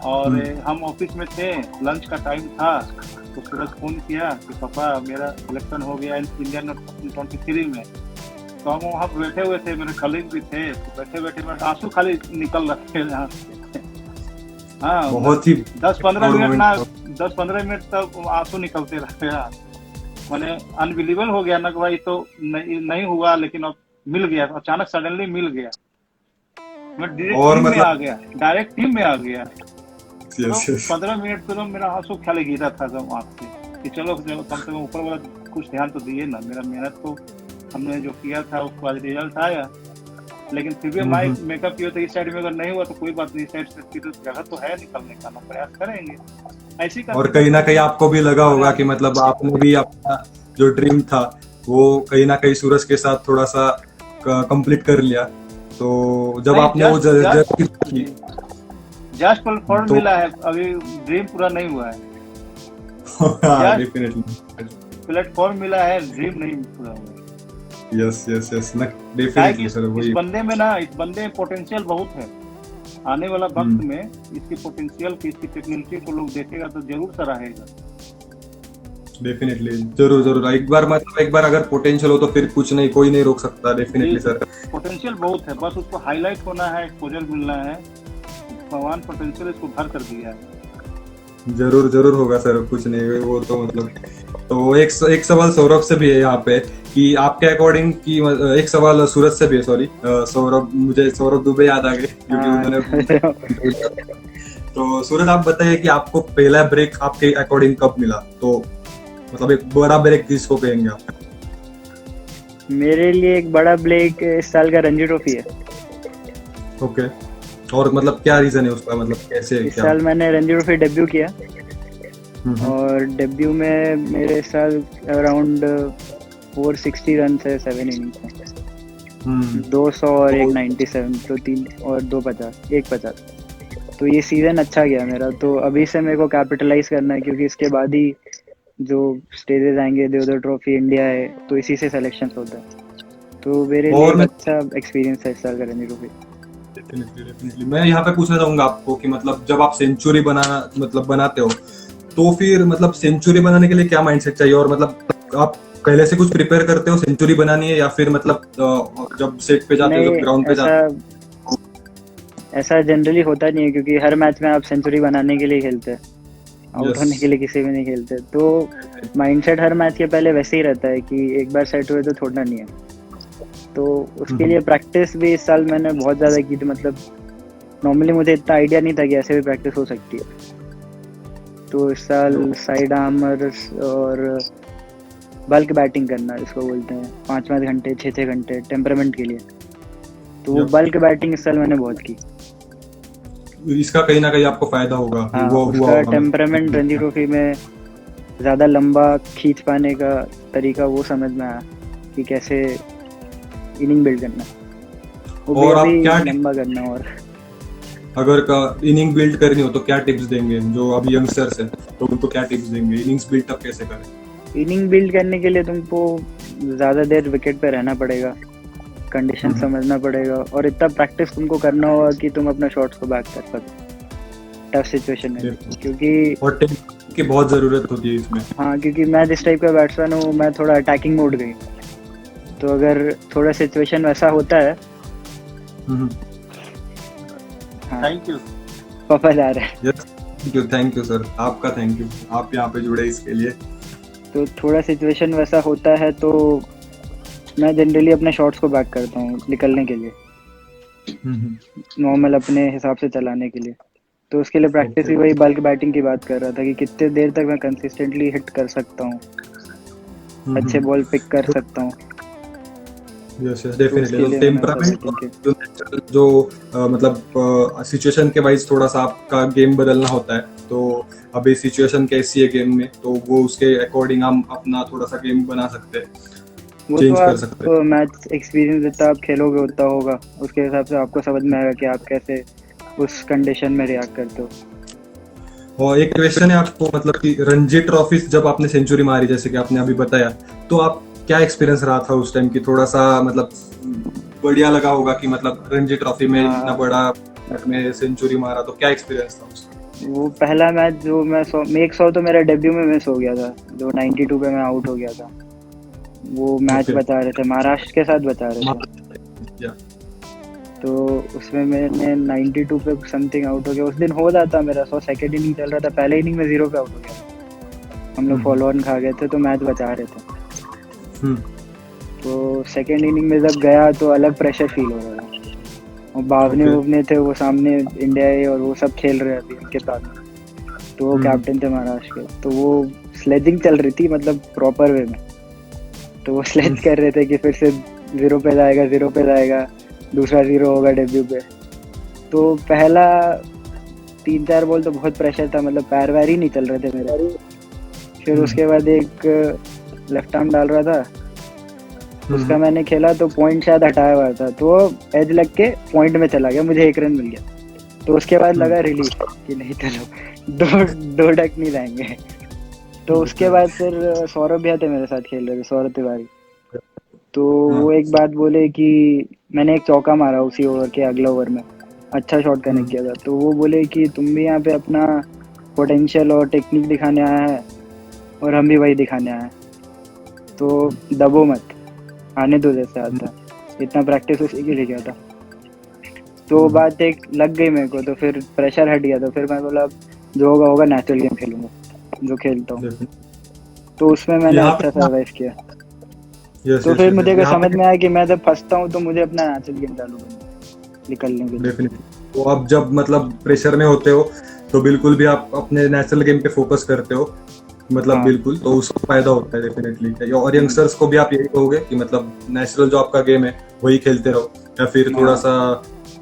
और हम ऑफिस में थे, लंच का टाइम था, तो सूरज फोन किया कि पापा मेरा सिलेक्शन हो गया इंडिया अंडर 23 में। तो हम वहाँ बैठे हुए थे, मेरे कलीग भी थे, तो बैठे बैठे मेरे आंसू खाली निकल रहे थे यहाँ से। हाँ बहुत ही 10-15 मिनट तक आंसू निकलते रहे यार, मैंने अनबिलीवेबल हो गया ना कि भाई तो नहीं हुआ, लेकिन अब मिल गया, अचानक सडनली मिल गया, मैं डायरेक्ट टीम में आ गया। तो 15 मिनट तो मेरा आंसू खाली गिरा था जब आँख से कि चलो कम से कम ऊपर वाला कुछ ध्यान तो दिए ना, मेरा मेहनत तो हमने जो किया था उसको आज रिजल्ट आया। लेकिन फिर भी माइक मेकअप किया तो इस साइड में अगर नहीं हुआ तो कोई बात नहीं, इस साइड से फिर जगह तो है निकलने का, ना प्रयास करेंगे ऐसी। और कहीं ना कहीं आपको भी लगा होगा कि मतलब आपने भी अपना जो ड्रीम था वो कहीं ना कहीं सूरज के साथ थोड़ा सा कंप्लीट कर लिया। तो जब आपने वो जस्ट प्लेटफॉर्म मिला है, अभी ड्रीम पूरा नहीं हुआ है। प्लेटफॉर्म मिला है, ड्रीम नहीं पूरा हुआ। यस डेफिनेटली सर, वही इस बंदे में ना, इस बंदे में पोटेंशियल बहुत है, आने वाला वक्त में इसकी पोटेंशियल की, इसकी टेक्नोलॉजी को लोग देखेगा तो जरूर सराहेगा। डेफिनेटली जरूर एक बार अगर पोटेंशियल हो तो फिर कुछ नहीं, कोई नहीं रोक सकता। डेफिनेटली सर पोटेंशियल बहुत है, बस उसको हाईलाइट होना है, एक्सपोजर मिलना है, भगवान पोटेंशियल इसको भर कर दिया है। जरूर होगा सर, कुछ नहीं वो तो मतलब। तो एक सवाल सौरभ से भी है यहाँ पे कि आपके अकॉर्डिंग की, एक सवाल सूरज से भी है, सॉरी मुझे सौरभ दुबे याद आ गए क्योंकि उन्होंने तो सूरज आप बताइए कि आपको पहला ब्रेक आपके अकॉर्डिंग कब मिला, तो मतलब एक बड़ा ब्रेक किसको कहेंगे आप? मेरे लिए एक बड़ा ब्रेक इस साल का रणजी ट्रॉफी है। ओके, और मतलब क्या रीजन है उसका, मतलब कैसे इस साल मैंने रणजी ट्रॉफी डेब्यू किया, और डेब्यू में मेरे साल अराउंड 460 रन है 7 इनिंग्स में, 200 और 197, तो 3 और 250, 150। तो ये सीजन अच्छा गया मेरा, तो अभी से मेरे को कैपिटलाइज करना है, क्योंकि इसके बाद ही जो स्टेजेस आएंगे, देवधर ट्रॉफी, इंडिया है, तो इसी से सिलेक्शन होता है। तो मेरे लिए और एक मैं अच्छा एक्सपीरियंस है इस साल का रणजी ट्रॉफी। डेफिनेटली मैं यहाँ पे पूछना चाहूंगा आपको कि मतलब जब आप सेंचुरी बनाते हो तो फिर मतलब सेंचुरी बनाने के लिए क्या माइंडसेट चाहिए, और मतलब आप पहले से कुछ प्रिपेयर करते हो सेंचुरी बनानी है, या फिर मतलब जब सेट पे जाते हो, नहीं, जब ग्राउंड पे जाते ऐसा जनरली होता नहीं है, क्योंकि हर मैच में आप सेंचुरी बनाने के लिए खेलते हैं, हो? आउट होने के लिए किसी भी नहीं खेलते। तो माइंडसेट हर मैच के पहले वैसे ही रहता है कि एक बार सेट हुए तो छोड़ना नहीं है। तो उसके लिए प्रैक्टिस भी इस साल मैंने बहुत ज़्यादा की थी। मतलब नॉर्मली मुझे इतना आइडिया नहीं था कि ऐसे भी प्रैक्टिस हो सकती है। तो इस साल साइड आर्मर्स और बल्क बैटिंग करना, इसको बोलते हैं, 5-5 घंटे 6-6 घंटे टेम्परामेंट के लिए। तो वो बल्क बैटिंग इस साल मैंने बहुत की। इसका कहीं ना कहीं आपको फायदा होगा, हाँ, वो हुआ उसका होगा। टेम्परामेंट रणजी ट्रॉफी में ज़्यादा लंबा खींच पाने का तरीका वो समझ में आया कि कैसे इनिंग बिल्ड करना, वो भी और आप अभी क्या लंबा करना। और अगर का इनिंग बिल्ड करनी हो तो क्या टिप्स देंगे, जो अभी यंगस्टर्स हैं तो उनको क्या टिप्स देंगे, इनिंग्स बिल्ड अप कैसे करें? इनिंग बिल्ड करने के लिए तुमको ज़्यादा देर विकेट पे रहना पड़ेगा, कंडीशन समझना पड़ेगा, और इतना प्रैक्टिस तुमको करना होगा कि तुम अपना शॉट्स को बैक कर सको टफ सिचुएशन में। क्योंकि और टेक्निक की बहुत जरूरत होती है इसमें। हाँ, क्योंकि मैं जिस टाइप का बैट्समैन हूँ, मैं थोड़ा अटैकिंग मोड गई। तो अगर थोड़ा सिचुएशन वैसा होता है, हाँ, थैंक यू। पापा जा रहे हैं। थैंक यू सर, आपका थैंक यू, आप यहाँ पे जुड़े इसके लिए। तो थोड़ा सिचुएशन वैसा होता है तो मैं जनरली अपने शॉट्स को बैक करता हूँ निकलने के लिए, नॉर्मल अपने हिसाब से चलाने के लिए। तो उसके लिए प्रैक्टिस भी वही बल्क बैटिंग की बात कर रहा था कि कितने देर तक मैं कंसिस्टेंटली हिट कर सकता हूँ, अच्छे बॉल पिक कर सकता हूँ। यस यस उसके डेफिनेटली। लिए तो मैंने टेम्परामेंट जो मतलब सिचुएशन के वाइज थोड़ा सा आपका गेम बदलना होता है, तो अभी सिचुएशन कैसी है गेम में, तो वो उसके अकॉर्डिंग हम अपना थोड़ा सा गेम बना सकते हैं, वो चेंज तो कर सकते हैं। आप मैच एक्सपीरियंस जितना आप खेलोगे उतना होगा, उसके हिसाब से आपको समझ में आएगा कि आप कैसे उस कंडीशन में रिएक्ट करते हो। और एक क्वेश्चन है आपको, मतलब कि रणजी ट्रॉफी जब आपने सेंचुरी मारी जैसे कि आपने अभी बताया, तो आप क्या एक्सपीरियंस रहा था उस टाइम की, थोड़ा सा मतलब बढ़िया लगा होगा कि मतलब रणजी ट्रॉफी में इतना बड़ा में सेंचुरी मारा, तो क्या एक्सपीरियंस था उसका? वो पहला मैच जो मैं 100 तो मेरा डेब्यू में मिस हो गया था, जो 92 पे मैं आउट हो गया था। वो मैच बता रहे थे, महाराष्ट्र के साथ बता रहे थे। तो उसमें मैंने 92 पे समथिंग आउट हो गया। उस दिन हो जाता मेरा 100, सेकेंड इनिंग चल रहा था, पहले इनिंग में 0 पे आउट हो गया। हम लोग फॉलो ऑन खा गए थे, तो मैच बचा रहे थे। तो सेकेंड इनिंग में जब गया तो अलग प्रेशर फील हो रहा था, और बावने थे वो सामने, इंडिया है और वो सब खेल रहे थे उनके साथ। तो वो कैप्टन थे महाराष्ट्र के, तो वो स्लेजिंग चल रही थी, मतलब प्रॉपर वे में। तो वो स्लेज कर रहे थे कि फिर से 0 पे जाएगा, दूसरा 0 होगा डेब्यू पे। तो पहला 3-4 बॉल तो बहुत प्रेशर था, मतलब पैर वैर ही नहीं चल रहे थे मेरे। फिर उसके बाद एक लेफ्ट आर्म डाल रहा था, उसका मैंने खेला तो पॉइंट शायद हटाया हुआ था, तो एज लग के पॉइंट में चला गया, मुझे 1 रन मिल गया। तो उसके बाद लगा रिलीफ कि नहीं चलो दो डक नहीं जाएंगे। तो उसके बाद फिर सौरभ भैया थे मेरे साथ खेल रहे थे, सौरभ तिवारी। तो वो एक बात बोले कि मैंने एक चौका मारा उसी ओवर के अगले ओवर में, अच्छा शॉट कनेक्ट किया था। तो वो बोले कि तुम भी यहाँ पे अपना पोटेंशियल और टेक्निक दिखाने आया है, और हम भी वही दिखाने आए हैं, तो दबो मत, आने दो जैसे आता। इतना प्रैक्टिस उसी के लिए किया था। तो बात एक लग गई मेरे को, तो फिर प्रेशर हट गया। तो फिर मैं बोला जो होगा नेचुरल गेम खेलूंगा जो खेलता हूँ। तो उसमें मैंने अच्छा सर्वाइव किया। तो फिर मुझे को समझ में आया कि मैं जब फंसता हूँ तो मुझे अपना नेचुरल गेम चालू करना निकलने के लिए। तो आप जब मतलब प्रेशर में होते हो तो बिल्कुल भी आप अपने नेचुरल गेम पे फोकस करते हो, मतलब बिल्कुल, तो उसको फायदा होता है डेफिनेटली। और यंगस्टर्स को भी आप यही कहोगे कि मतलब नेचुरल जो आपका गेम है वही खेलते रहो, या फिर थोड़ा सा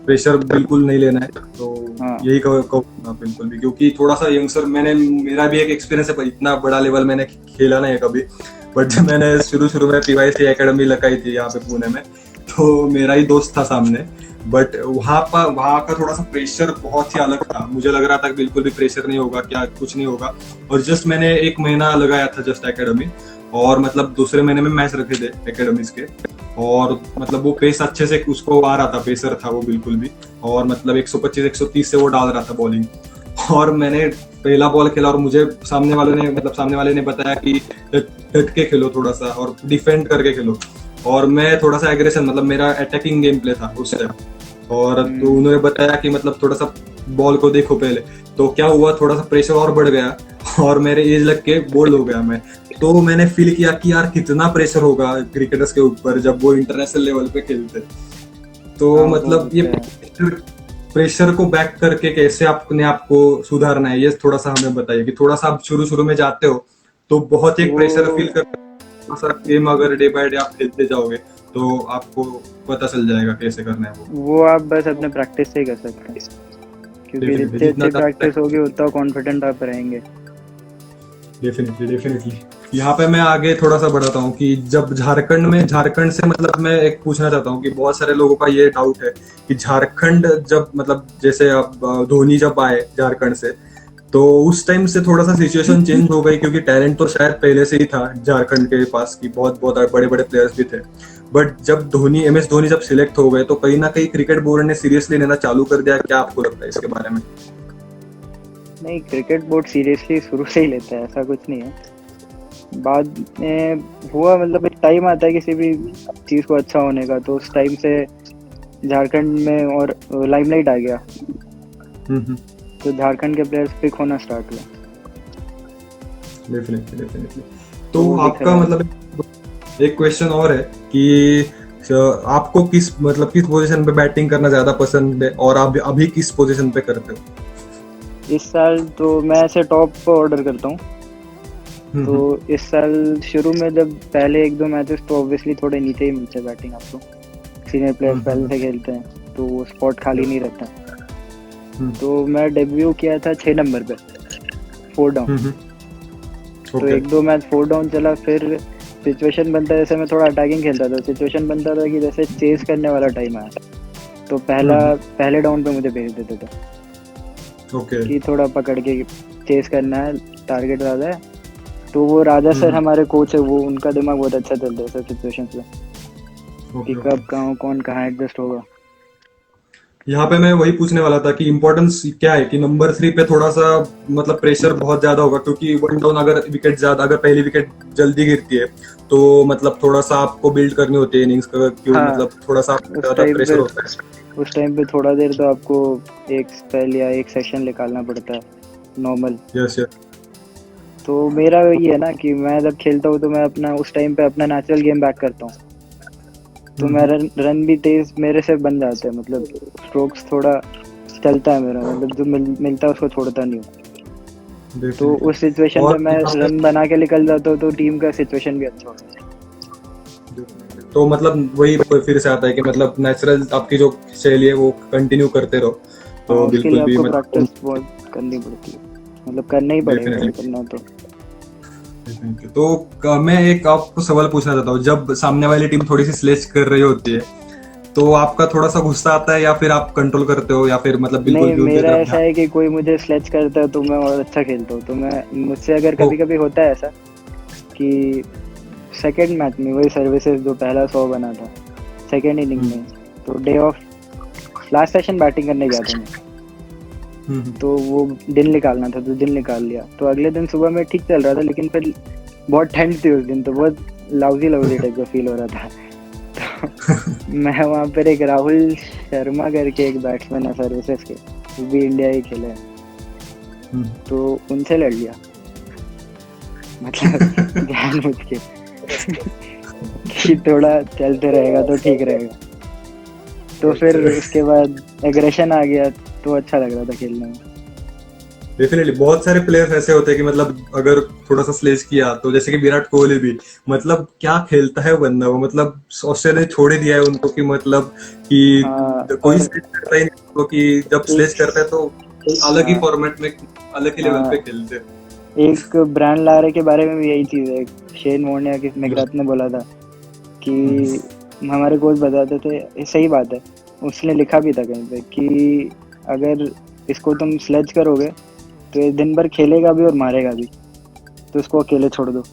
प्रेशर बिल्कुल नहीं लेना है, तो यही कहूँगा बिल्कुल भी। क्योंकि थोड़ा सा यंगस्टर, मेरा भी एक एक्सपीरियंस है, पर इतना बड़ा लेवल मैंने खेला नहीं है कभी। बट जब मैंने शुरू में PYC एकेडमी लगाई थी यहाँ पे पुणे में, तो मेरा ही दोस्त था सामने। बट वहाँ का थोड़ा सा प्रेशर बहुत ही अलग था। मुझे लग रहा था कि बिल्कुल भी प्रेशर नहीं होगा, क्या कुछ नहीं होगा। और जस्ट मैंने 1 महीना लगाया था जस्ट एकेडमी, और मतलब दूसरे महीने में मैच रखे थे एकेडमीज के, और मतलब वो पेस अच्छे से उसको आ रहा था, पेसर था वो बिल्कुल भी। और मतलब 125-130 से वो डाल रहा था बॉलिंग। और मैंने पहला बॉल खेला और मुझे सामने वाले ने बताया कि डट के खेलो थोड़ा सा और डिफेंड करके खेलो। और मैं थोड़ा सा एग्रेशन, मतलब मेरा अटैकिंग गेम प्ले था उस टाइम। और तो उन्होंने बताया कि मतलब थोड़ा सा बॉल को देखो पहले। तो क्या हुआ, थोड़ा सा प्रेशर और बढ़ गया और मेरे एज लग के बोल्ड हो गया मैं। तो मैंने फील किया कि यार कितना प्रेशर होगा क्रिकेटर्स के ऊपर जब वो इंटरनेशनल लेवल पे खेलते। तो हाँ, वो मतलब ये होता है। प्रेशर को बैक करके कैसे अपने आप को सुधारना है, ये थोड़ा सा हमें बताइए। कि थोड़ा सा आप शुरू शुरू में जाते हो तो बहुत ही वो प्रेशर फील कर, थोड़ा सा गेम अगर डे बाय डे आप खेलते जाओगे तो आपको पता चल जाएगा कैसे करना है वो। वो आप बस अपने प्रैक्टिस से ही कर सकते हैं, क्योंकि डेफिनेटली, जितनी जितना अच्छी प्रैक्टिस होगी उतना कॉन्फिडेंट आप रहेंगे। डेफिनेटली यहाँ पे मैं आगे थोड़ा सा बढ़ाता हूँ कि जब झारखंड से मतलब मैं एक पूछना चाहता हूँ कि बहुत सारे लोगों का ये डाउट है कि झारखंड जब मतलब जैसे अब धोनी जब आए झारखंड से, तो उस टाइम से थोड़ा सा सिचुएशन चेंज हो गई, क्योंकि टैलेंट तो शायद पहले से ही था झारखंड के पास की, बहुत बहुत बड़े बड़े प्लेयर्स भी थे। बट जब MS धोनी जब सिलेक्ट हो गए तो कहीं ना कहीं क्रिकेट बोर्ड ने सीरियसली लेना चालू कर दिया। क्या आपको लगता है इसके बारे में? नहीं, क्रिकेट बोर्ड सीरियसली शुरू से ही लेता है, ऐसा कुछ नहीं है। बाद में हुआ, मतलब एक टाइम आता है किसी भी चीज़ को अच्छा होने का, तो उस टाइम से झारखंड में और लाइमलाइट आ गया, तो झारखंड के प्लेयर्स पिक होना स्टार्ट हुआ। डेफिनेटली। तो तो वो दिख आपका रहा है। मतलब एक क्वेश्चन और है कि आपको किस पोजीशन पे बैटिंग करना ज्यादा पसंद है, और आप अभी किस पोजीशन पे करते हो? इस साल तो मैं ऐसे टॉप ऑर्डर करता हूँ। तो इस साल शुरू में जब पहले 1-2 मैचेस तो ऑब्वियसली थोड़े नीचे ही मिलते हैं बैटिंग आपको, सीनियर प्लेयर्स पहले से खेलते हैं तो वो स्पॉट खाली नहीं रहता। तो मैं डेब्यू किया था 6 नंबर पे, 4 डाउन। तो 1-2 मैच 4 डाउन चला, फिर सिचुएशन बनता है, जैसे मैं थोड़ा अटैकिंग खेलता था, सिचुएशन बनता था कि जैसे चेस करने वाला टाइम आया तो पहले डाउन पे मुझे भेज देते थे कि थोड़ा पकड़ के चेस करना है, टारगेट ज़्यादा है। तो वो राजा सर हमारे कोच है, वो उनका दिमाग बहुत अच्छा चलता है सब सिचुएशन में कि कब कहाँ कौन कहाँ एडजस्ट होगा। यहाँ पे मैं वही पूछने वाला था कि इम्पोर्टेंस क्या है कि नंबर 3 पे थोड़ा सा मतलब प्रेशर बहुत ज्यादा होगा, क्योंकि 1 डाउन अगर पहली विकेट जल्दी गिरती है तो मतलब थोड़ा सा आपको बिल्ड करनी होती है इनिंग्स का, क्यों हाँ, मतलब थोड़ा सा ज्यादा प्रेशर होता है उस टाइम पे थोड़ा देर तो आपको एक स्पेल या एक सेशन निकालना पड़ता है नॉर्मल। यस। तो मेरा ये है ना कि मैं जब खेलता हूँ तो मैं अपना उस टाइम पे अपना नेचुरल गेम बैक करता हूँ, तो मैं रन भी तेज मेरे से बन जाते हैं, मतलब स्ट्रोक्स थोड़ा चलता है मेरा, मतलब जो मिलता है उसको छोड़ता नहीं हूँ। तो उस सिचुएशन में मैं रन बना के निकल जाता हूँ तो टीम का सिचुएशन भी अच्छा होता है। तो मतलब वही फिर से आता है कि मतलब नेचुरल आपकी जो शैली है वो कंटिन्यू करते रहो, तो उसके लिए बिल्कुल भी आपको प्रैक्टिस बहुत करनी पड़ती है, मतलब करना ही पड़ेगा करना तो। तो मैं एक आपको सवाल पूछना चाहता हूँ, जब सामने वाली टीम थोड़ी सी स्लेज कर रही होती है तो आपका थोड़ा सा गुस्सा आता है, या फिर आप कंट्रोल करते हो, या फिर मतलब बिल्कुल नहीं, भी उनकी मेरा तरफ ऐसा है कि कोई मुझे स्लेज करता है तो मैं और अच्छा खेलता हूँ। तो मैं मुझसे अगर कभी कभी होता है ऐसा कि सेकंड मैच में वही सर्विसेज जो पहला 100 बना था सेकंड इनिंग में, तो day of last session batting करने गया था मैं, तो वो दिन निकालना था तो दिन निकाल लिया। तो अगले दिन सुबह में ठीक चल रहा था, लेकिन फिर बहुत ठंड थी उस दिन, तो बहुत लाउजी टाइप का फील हो रहा था। तो मैं वहाँ पर एक राहुल शर्मा करके एक बैट्समैन है सर्विसेज के, वो भी इंडिया ही खेले हैं, तो उनसे लड़ लिया, मतलब जानबूझ के कि थोड़ा चलते रहेगा तो ठीक रहेगा। तो फिर उसके बाद एग्रेशन आ गया तो अच्छा लग रहा था खेलने में। डेफिनेटली बहुत सारे प्लेयर्स ऐसे होते हैं कि मतलब अगर थोड़ा सा स्लेज किया तो, जैसे कि विराट कोहली भी, मतलब क्या खेलता है बंदा वो, मतलब ऑस्ट्रेलिया ने छोड़ ही दिया है उनको कि मतलब कि कोई स्लेज करता ही नहीं उनको, कि जब स्लेज करता है तो अलग ही फॉर्मेट में अलग ही लेवल पे खेलते हैं। एक ब्रांड लारे के बारे में भी यही चीज है, शेन वॉर्न या किस मैकग्राथ ने बोला था कि हमारे कोच बताते थे, ये सही बात है, उसने लिखा भी था कहीं पे कि अगर इसको तुम स्लेज करोगे तो ये दिन भर खेलेगा भी और मारेगा भी, तो इसको अकेले छोड़ दो।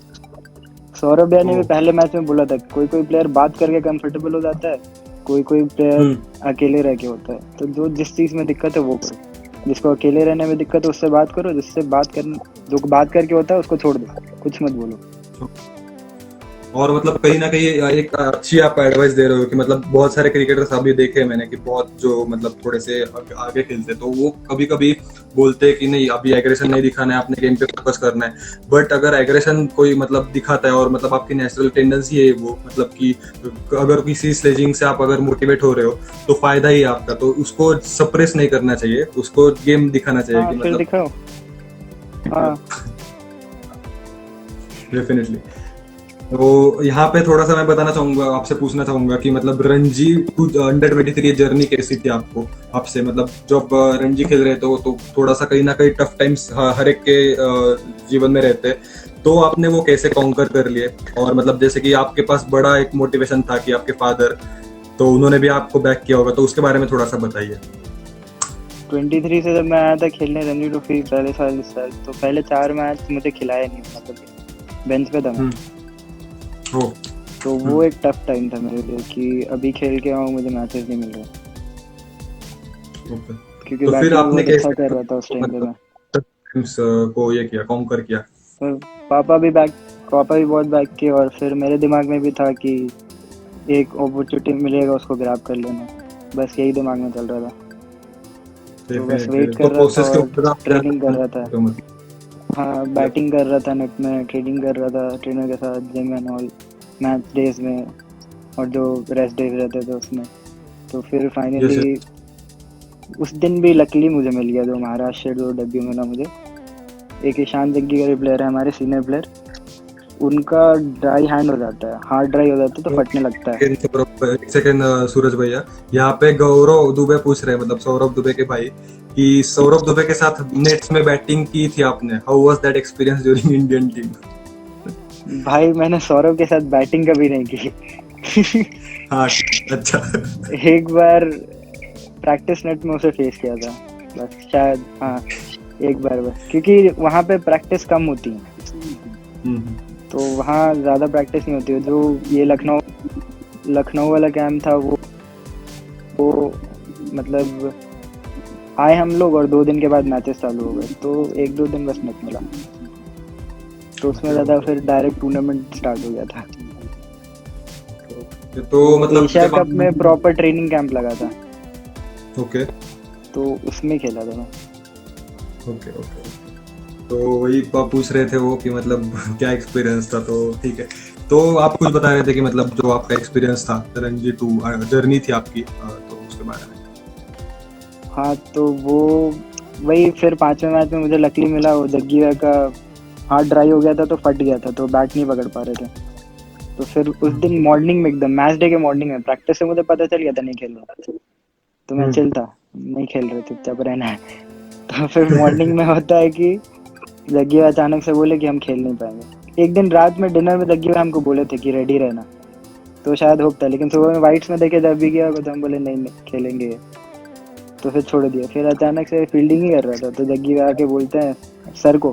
सौरभ भैया ने भी ओह। पहले मैच में बोला था, कोई कोई प्लेयर बात करके कंफर्टेबल हो जाता है, कोई कोई प्लेयर अकेले रह के होता है, तो जो जिस चीज में दिक्कत है वो करो। जिसको अकेले रहने में दिक्कत है उससे बात करो, जो बात करके होता है उसको छोड़ दो, कुछ मत बोलो। और मतलब कहीं ना कहीं एक अच्छी आप एडवाइस दे रहे हो कि मतलब बहुत सारे क्रिकेटर्स अभी देखे हैं मैंने कि बहुत जो मतलब थोड़े से आगे खेलते तो वो कभी कभी बोलते हैं कि नहीं अभी एग्रेशन नहीं दिखाना है, अपने गेम पे फोकस करना है। बट अगर एग्रेशन कोई मतलब दिखाता है और मतलब आपकी नेचुरल टेंडेंसी है वो मतलब कि अगर किसी स्लेजिंग से आप अगर मोटिवेट हो रहे हो तो फायदा ही है आपका, तो उसको सप्रेस नहीं करना चाहिए, उसको गेम दिखाना चाहिए हाँ, कि फिर मतलब दिखाओ। हाँ, डेफिनेटली। तो यहाँ पे थोड़ा सा मैं बताना चाहूंगा, आपसे पूछना चाहूंगा कि मतलब रणजी अंडर 23 जर्नी कैसी थी आपको, आपसे मतलब जब रणजी खेल रहे थे तो थोड़ा सा कहीं ना कहीं टफ टाइम्स हर एक के जीवन में रहते हैं, तो आपने वो कैसे कॉन्कर कर लिए? और मतलब जैसे कि आपके पास बड़ा एक मोटिवेशन था कि आपके फादर, तो उन्होंने भी आपको बैक किया होगा, तो उसके बारे में थोड़ा सा बताइए। 23 से जब मैं आया था खेलने रणजी ट्रॉफी पहले साल इस साल, तो पहले 4 मैच मुझे खिलाया नहीं, मतलब बेंच पे था मैं। ओ, तो वो एक टफ टाइम था मेरे लिए कि अभी खेल के आऊँ, मुझे मैचेस नहीं मिल रहे, ओके। क्योंकि तो फिर बैटिंग भी आपने बहुत अच्छा कैसे कर रहा था उस टाइम पे मैं। मतलब टाइम्स को ये किया, कॉन्कर किया? और पापा भी बहुत बैक किए, और फिर मेरे दिमाग में भी था कि एक अपॉर्चुनिटी मिलेगा उसको ग्रैब कर लेना, बस यही दिमाग में चल रहा था। तो बस डेफिनेटली वेट तो कर रहा था प्रोसेस के और ऊपर आप ज्यादा ट्रेनिंग कर रहा था। तो मतलब हाँ, बैटिंग कर रहा था नेट में, ट्रेनिंग कर रहा था ट्रेनर के साथ, gym and all, match days में और जो रेस्ट डेज रहते थे उसमें। तो फिर यस। फाइनली उस दिन भी लकीली मुझे मिल गया जो महाराष्ट्र जो डेब्यू मिला मुझे। एक ईशान जग्गी का प्लेयर है हमारे सीनियर प्लेयर, उनका ड्राई हैंड हो जाता है, हार्ड ड्राई हो जाता है तो फटने लगता है। एक सेकेंड सूरज भैया, यहाँ पे गौरव दुबे पूछ रहे हैं, मतलब सौरभ दुबे के भाई, कि सौरभ दुबे के साथ नेट्स में बैटिंग की थी आपने, how was that experience during Indian team? भाई मैंने सौरभ के साथ बैटिंग कभी नहीं की। हाँ, अच्छा। एक बार प्रैक्टिस नेट में उसे फेस किया था बस, शायद, हाँ, एक बार बस, क्योंकि वहाँ पे प्रैक्टिस कम होती है, तो वहाँ ज़्यादा प्रैक्टिस नहीं होती है। जो ये लखनऊ वाला कैंप था वो मतलब आए हम लोग और 2 दिन के बाद मैचेस चालू हो गए, तो 1-2 दिन बस नेट मिला, तो उसमें ज़्यादा फिर डायरेक्ट टूर्नामेंट स्टार्ट हो गया था। तो मतलब एशिया जब कप में प्रॉपर ट्रेनिंग कैंप लगा था, ओके तो उसमें खेला था मैं। ओके ओके, तो वही आप पूछ रहे थे वो कि मतलब क्या एक्सपीरियंस था, तो ठीक है। तो आप कुछ बता रहे थे कि मतलब जो आपका एक्सपीरियंस था रणजी 2 जर्नी थी आपकी, तो उसके बारे में। हाँ, तो वो वही फिर 5वें मैच में मुझे लकीली मिला, वो जग्गी भाई का हाथ ड्राई हो गया था तो फट गया था, तो बैट नहीं पकड़ पा रहे थे। तो फिर उस दिन मॉर्निंग में, एकदम मैच डे के मॉर्निंग में, प्रैक्टिस से मुझे पता चल गया था नहीं खेल रहा, तो मैं चिल था, नहीं खेल रहे, चुपचाप रहना है। तो फिर मॉर्निंग में होता है कि जग्गी भाई अचानक से बोले कि हम खेल नहीं पाएंगे। एक दिन रात में डिनर में जग्गी भाई हमको बोले थे कि रेडी रहना, तो शायद होप था, लेकिन सुबह में वाइट्स में देखे जब भी गया तो हम बोले नहीं खेलेंगे, तो फिर छोड़ दिया। फिर अचानक से फील्डिंग ही कर रहा था, तो जग्गी भाई आके बोलते हैं सर को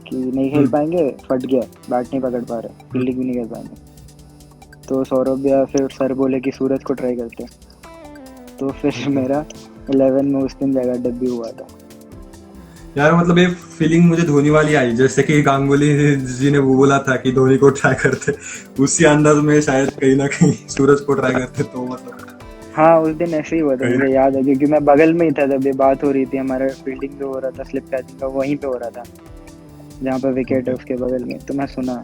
कि नहीं खेल पाएंगे, फट गया, बैट नहीं पकड़ पा रहे, फील्डिंग भी नहीं कर पाएंगे। तो सौरभ भैया फिर सर बोले कि सूरज को ट्राई करते, तो फिर मेरा 11 में उस दिन जगह डेब्यू हुआ था। यार मतलब ये फीलिंग मुझे धोनी वाली आई, जैसे कि गांगुली जी ने वो बोला था कि धोनी को ट्राई करते, उसी अंदाज में शायद कहीं ना कहीं सूरज को ट्राई करते, तो मतलब हाँ, उस दिन ऐसे ही हुआ था, मुझे याद है, क्योंकि मैं बगल में ही था जब ये बात हो रही थी, हमारा फील्डिंग जो हो रहा था स्लिप कैचिंग का वहीं पे हो रहा था, जहाँ पे विकेट है उसके बगल में, तो मैं सुना,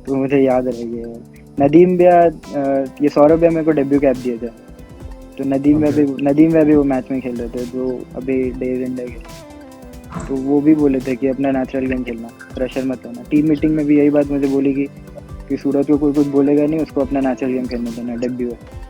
तो मुझे याद रह गया। नदीम भैया, ये सौरभ भैया मेरे को डेब्यू कैप दिए थे, तो नदीम भैया भी वो मैच में खेल रहे थे जो अभी डेज इंडिया के, तो वो भी बोले थे कि अपना नेचुरल गेम खेलना, प्रेशर मत लेना। टीम मीटिंग में भी यही बात मुझे बोली कि सूरज को कोई कुछ बोलेगा नहीं, उसको अपना नेचुरल गेम खेलने देना, डेब्यू है।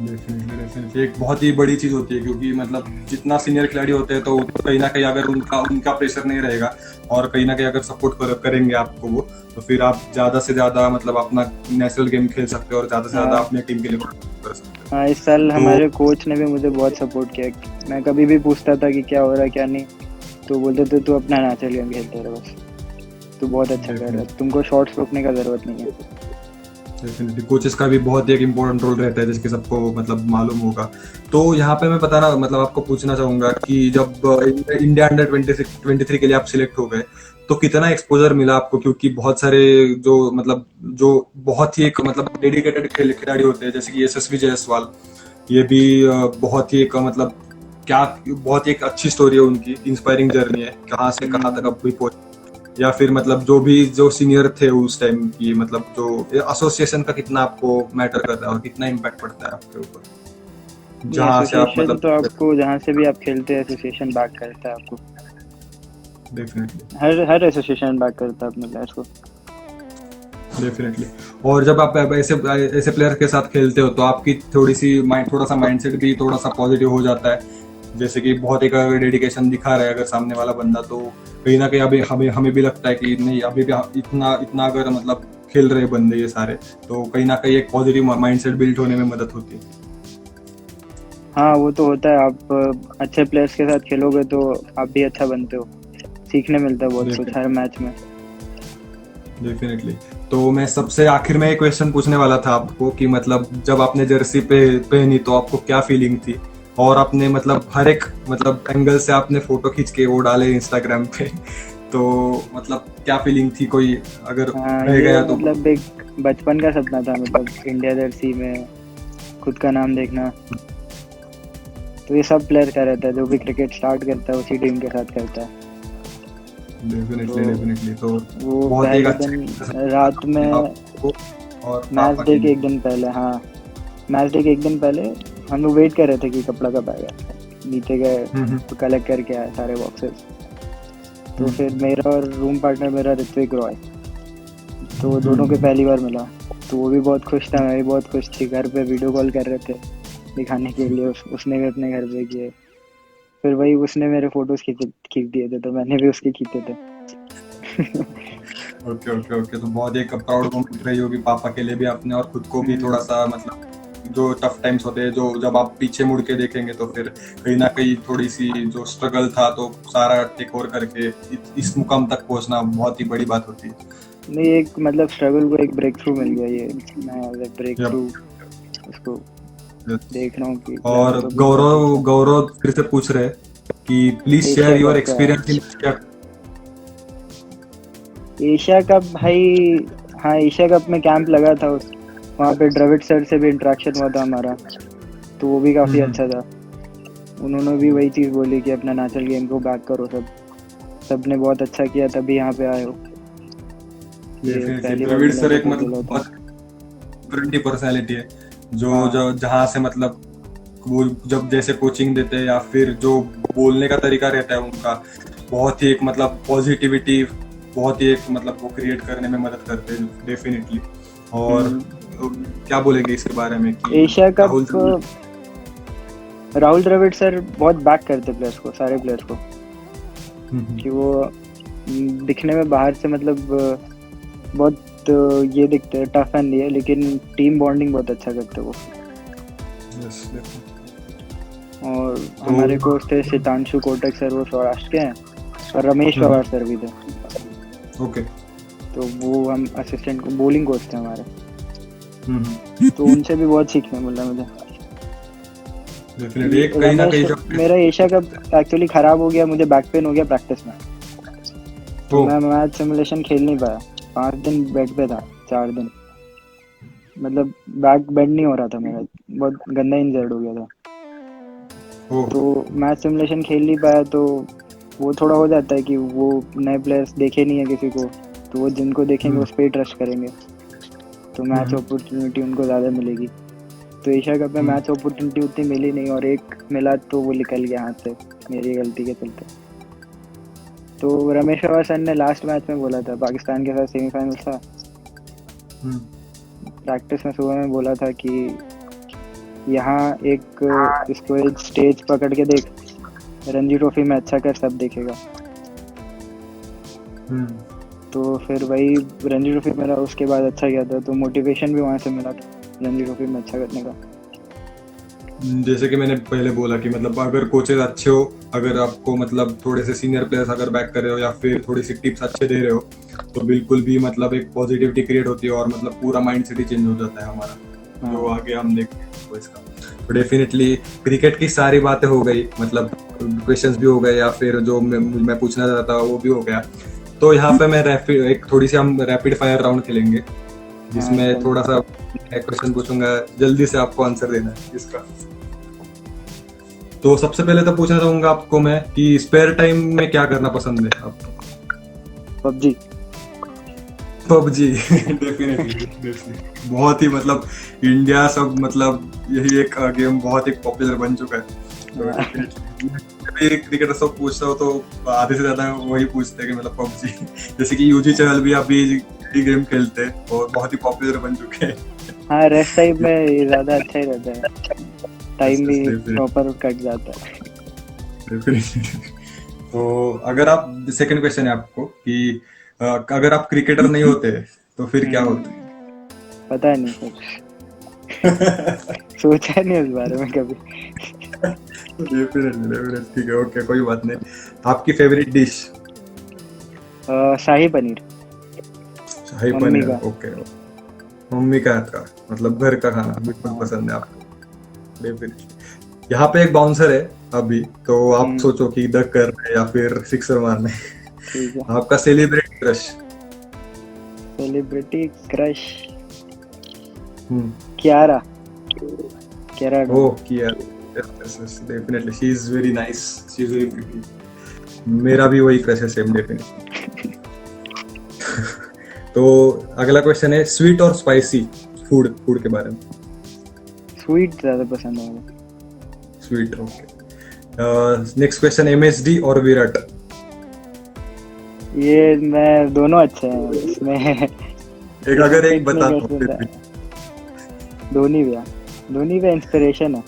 डेफिनेटली एक बहुत ही बड़ी चीज होती है, क्योंकि मतलब जितना सीनियर खिलाड़ी होते हैं तो कहीं ना कहीं अगर उनका प्रेशर नहीं रहेगा और कहीं ना कहीं अगर सपोर्ट करेंगे आपको वो, तो फिर आप ज्यादा से ज्यादा मतलब अपना नेशनल गेम खेल सकते हो और ज्यादा से ज्यादा हाँ। अपनी टीम के लिए कर सकते हो। हाँ, इस साल तो हमारे कोच ने भी मुझे बहुत सपोर्ट किया। मैं कभी भी पूछता था कि क्या हो रहा है क्या नहीं, तो बोलते थे तू अपना नेचुरल गेम खेलते रहे बस, तू बहुत अच्छा कर रहा है, तुमको शॉट्स रोकने का जरूरत नहीं है। डेफिनेटली कोचेस का भी बहुत ही एक इम्पोर्टेंट रोल रहता है, जिसके सबको मतलब मालूम होगा। तो यहाँ पे मैं बताना मतलब आपको पूछना चाहूंगा कि जब इंडिया अंडर 23 के लिए आप सिलेक्ट हो गए, तो कितना एक्सपोजर मिला आपको, क्योंकि बहुत सारे जो मतलब जो बहुत ही एक मतलब डेडिकेटेड खिलाड़ी होते हैं, जैसे कि यशस्वी जायसवाल, ये भी बहुत ही एक मतलब क्या बहुत ही एक अच्छी स्टोरी है उनकी, इंस्पायरिंग जर्नी है, कहाँ से कहाँ तक अब भी पहुंचे। या फिर मतलब जो सीनियर थे उस टाइम की, मतलब जो एसोसिएशन का कितना आपको मैटर करता है और कितना इम्पैक्ट पड़ता है आपके ऊपर, जहाँ से आप एसोसिएशन मतलब। तो आपको जहाँ से भी आप खेलते हैं एसोसिएशन बैक करता है आपको। डेफिनेटली हर एसोसिएशन बैक करता है अपने प्लेयर्स को। डेफिनेटली। और जब आप ऐसे ऐसे प्लेयर के साथ खेलते हो, तो आपकी थोड़ा सा माइंडसेट भी थोड़ा सा पॉजिटिव हो जाता है। जैसे कि बहुत एक अगर डेडिकेशन दिखा रहा है अगर सामने वाला बंदा, तो कहीं ना कहीं अभी हमें हमें भी लगता है कि नहीं, अभी भी इतना इतना अगर मतलब खेल रहे बंदे ये सारे, तो कहीं ना कहीं एक पॉजिटिव माइंडसेट बिल्ड होने में मदद होती है। हाँ, वो तो होता है। आप अच्छे प्लेयर्स के साथ खेलोगे तो आप भी अच्छा बनते हो, सीखने मिलता है बहुत कुछ हर मैच में। डेफिनेटली। तो मैं सबसे आखिर में एक क्वेश्चन पूछने वाला था आपको कि मतलब जब आपने जर्सी पे पहनी तो आपको क्या फीलिंग थी, और आपने मतलब हर एक मतलब एंगल से आपने फोटो खींच के वो डाले इंस्टाग्राम पे, तो मतलब क्या फीलिंग थी, कोई अगर हाँ, रह ये गया तो। मतलब एक बचपन का सपना था, मतलब इंडिया जर्सी में खुद का नाम देखना। तो ये सब प्लेयर का रहता है, जो भी क्रिकेट स्टार्ट करता है उसी टीम के साथ करता है। डेफिनेटली तो डेफिनेटली। तो वो बहुत ही पहले अच्छा दिन रात में आपको और मैच पापा डे के के लिए। एक दिन पहले, हाँ, मैच डे के एक दिन पहले हम लोग वेट कर रहे थे कि कपड़ा कब आएगा। नीचे गए तो कलेक्ट करके आए सारे बॉक्सेस। तो फिर मेरा और रूम पार्टनर मेरा ऋत्विक रॉय, तो दोनों के पहली बार मिला। तो वो भी बहुत खुश था, मैं भी बहुत खुश थी। घर पे वीडियो कॉल कर रहे थे दिखाने के लिए, उसने भी अपने घर पे किए। फिर वही उसने मेरे फोटोज खींच दिए थे, तो मैंने भी उसके खींचे थे। Okay okay okay. तो बहुत एक प्राउड मोमेंट रही होगी पापा के लिए भी आपने, और खुद को भी थोड़ा सा मतलब जो टफ टाइम्स होते हैं, जो जब आप पीछे मुड़ के देखेंगे तो फिर कहीं ना कहीं थोड़ी सी जो स्ट्रगल था, तो सारा टेक ओवर करके इस मुकाम तक पहुंचना बहुत ही बड़ी बात होती है। नहीं, एक मतलब स्ट्रगल को एक ब्रेक थ्रू मिल गया। ये मैं ब्रेक थ्रू उसको देख रहा हूँ कि और प्लेयरों को भी बहुत गौरव अच्छा। गौरव फिर से पूछ रहे हैं कि please share Asia your cup का experience in Asia. Asia cup भाई, हाँ, एशिया कप में कैंप लगा था वहाँ पे द्रविड़ सर से भी इंटरेक्शन हुआ था हमारा, तो वो भी काफ़ी अच्छा था। उन्होंने भी वही चीज़ बोली कि अपना नेशनल गेम को बैक करो, सबने बहुत अच्छा किया तभी यहाँ पे आए हो। ये पहली बार द्रविड़ मिला सर था एक तो मतलब बोला था। बहुत फ्रेंडली पर्सनालिटी है, जो हाँ, जो जहाँ से मतलब वो जब जैसे कोचिंग देते हैं या फिर जो बोलने का तरीका रहता है उनका, बहुत ही एक मतलब पॉजिटिविटी, बहुत ही एक मतलब वो क्रिएट करने में मदद करते हैं डेफिनेटली। और क्या बोलेंगे इसके बारे में कि Asia Rahul cup Rahul Dravid sir बहुत बैक करते प्लेयर्स को, सारे प्लेयर्स को, कि वो दिखने में बाहर से मतलब बहुत ये दिखते हैं टफ एंड ये, लेकिन टीम बॉन्डिंग बहुत अच्छा करते वो। और हमारे कोच थे सितांशु कोटक सर, वो सौराष्ट्र के हैं, और रमेश पवार सर भी थे। ओके। तो वो हम असिस्टेंट बॉलिंग कोच थे हमारे, तो उनसे भी बहुत सीखने मिला मुझे। एक कहीं ना कहीं मेरा एशिया कप एक्चुअली खराब हो गया, मुझे बैक पेन हो गया प्रैक्टिस में, तो मैं मैच सिमुलेशन खेल नहीं पाया। 5 दिन बेड पे था, 4 दिन, मतलब बैक बेंड नहीं हो रहा था मेरा, बहुत गंदा इंजर्ड हो गया था। तो मैच सिमुलेशन खेल नहीं पाया, तो वो थोड़ा हो जाता है कि वो नए प्लेयर्स देखे नहीं है किसी को, तो वो जिनको देखेंगे उस पर ही ट्रस्ट करेंगे, तो मैच अपॉर्चुनिटी उनको ज़्यादा मिलेगी। तो एशिया कप में मैच अपॉर्चुनिटी उतनी मिली नहीं, और एक मिला तो वो निकल गया हाथ से मेरी गलती के चलते। तो रमेश पवार सर ने लास्ट मैच में बोला था, पाकिस्तान के साथ सेमीफाइनल था, प्रैक्टिस में सुबह में बोला था कि यहाँ इसको एक स्टेज पकड़ के देख, रणजी ट्रॉफी में अच्छा कर, सब देखेगा। हम्म। तो फिर वही रणजी ट्रॉफी मेरा उसके बाद अच्छा गया था, तो मोटिवेशन भी वहाँ से मिला था रणजी ट्रॉफी में अच्छा करने का। जैसे कि मैंने पहले बोला कि मतलब अगर कोचेज अच्छे हो, अगर आपको मतलब थोड़े से सीनियर प्लेयर्स अगर बैक कर रहे हो या फिर थोड़ी सी टिप्स अच्छे दे रहे हो, तो बिल्कुल भी मतलब एक पॉजिटिविटी क्रिएट होती है और मतलब पूरा माइंड सेट ही चेंज हो जाता है हमारा, जो आगे हम देखते हैं तो इसका। तो डेफिनेटली क्रिकेट की सारी बातें हो गई, मतलब क्वेश्चंस भी हो गए या फिर जो मैं पूछना चाहता था वो भी हो गया। तो यहाँ पे मैं एक थोड़ी सी हम रैपिड फायर राउंड खेलेंगे, जिसमें थोड़ा सा क्वेश्चन पूछूंगा, जल्दी से आपको आंसर देना है इसका। तो सबसे पहले तो पूछना चाहूंगा आपको मैं कि स्पेयर टाइम में क्या करना पसंद है आपको? पबजी। पबजी डेफिनेटली बहुत ही मतलब इंडिया सब मतलब यही एक गेम बहुत ही पॉपुलर बन चुका है। तो क्रिकेटर सब पूछता हो तो आधे से ज्यादा वही पूछते हैं कि मतलब पबजी। जैसे कि यूजी चहल भी अभी ये गेम खेलते हैं और बहुत ही पॉपुलर बन चुके हैं। हाँ, रेस्ट टाइम में ये ज्यादा अच्छा ही रहता है, टाइम भी प्रॉपर कट जाता है। तो अगर आप, सेकंड क्वेश्चन है आपको कि अगर आप क्रिकेटर नहीं होते तो फिर क्या होते? पता नहीं कुछ। सोचा नहीं इस बारे में कभी। ठीक है, ओके, कोई बात नहीं। आपकी फेवरेट डिश? शाही पनीर। शाही पनीर, ओके। मम्मी का हाथ का, मतलब घर का खाना बिल्कुल पसंद है आपको, डेफिनेटली। यहाँ पे एक बाउंसर है अभी, तो आप सोचो कि डक करना है या फिर सिक्सर मारना है। आपका celebrity crush? Celebrity crush Kiara. Kiara. Oh, Kiara, definitely, she is very nice, she is very pretty. मेरा भी वही क्रश है, सेम, डेफिनेटली। तो अगला क्वेश्चन है, स्वीट और स्पाइसी फूड के बारे में। स्वीट ज्यादा पसंद है मुझे। Sweet, okay. Next question, MSD और विराट? ये मैं दोनों अच्छे हैं इसमें। एक अगर एक बता दो। धोनी भी इंस्पिरेशन है।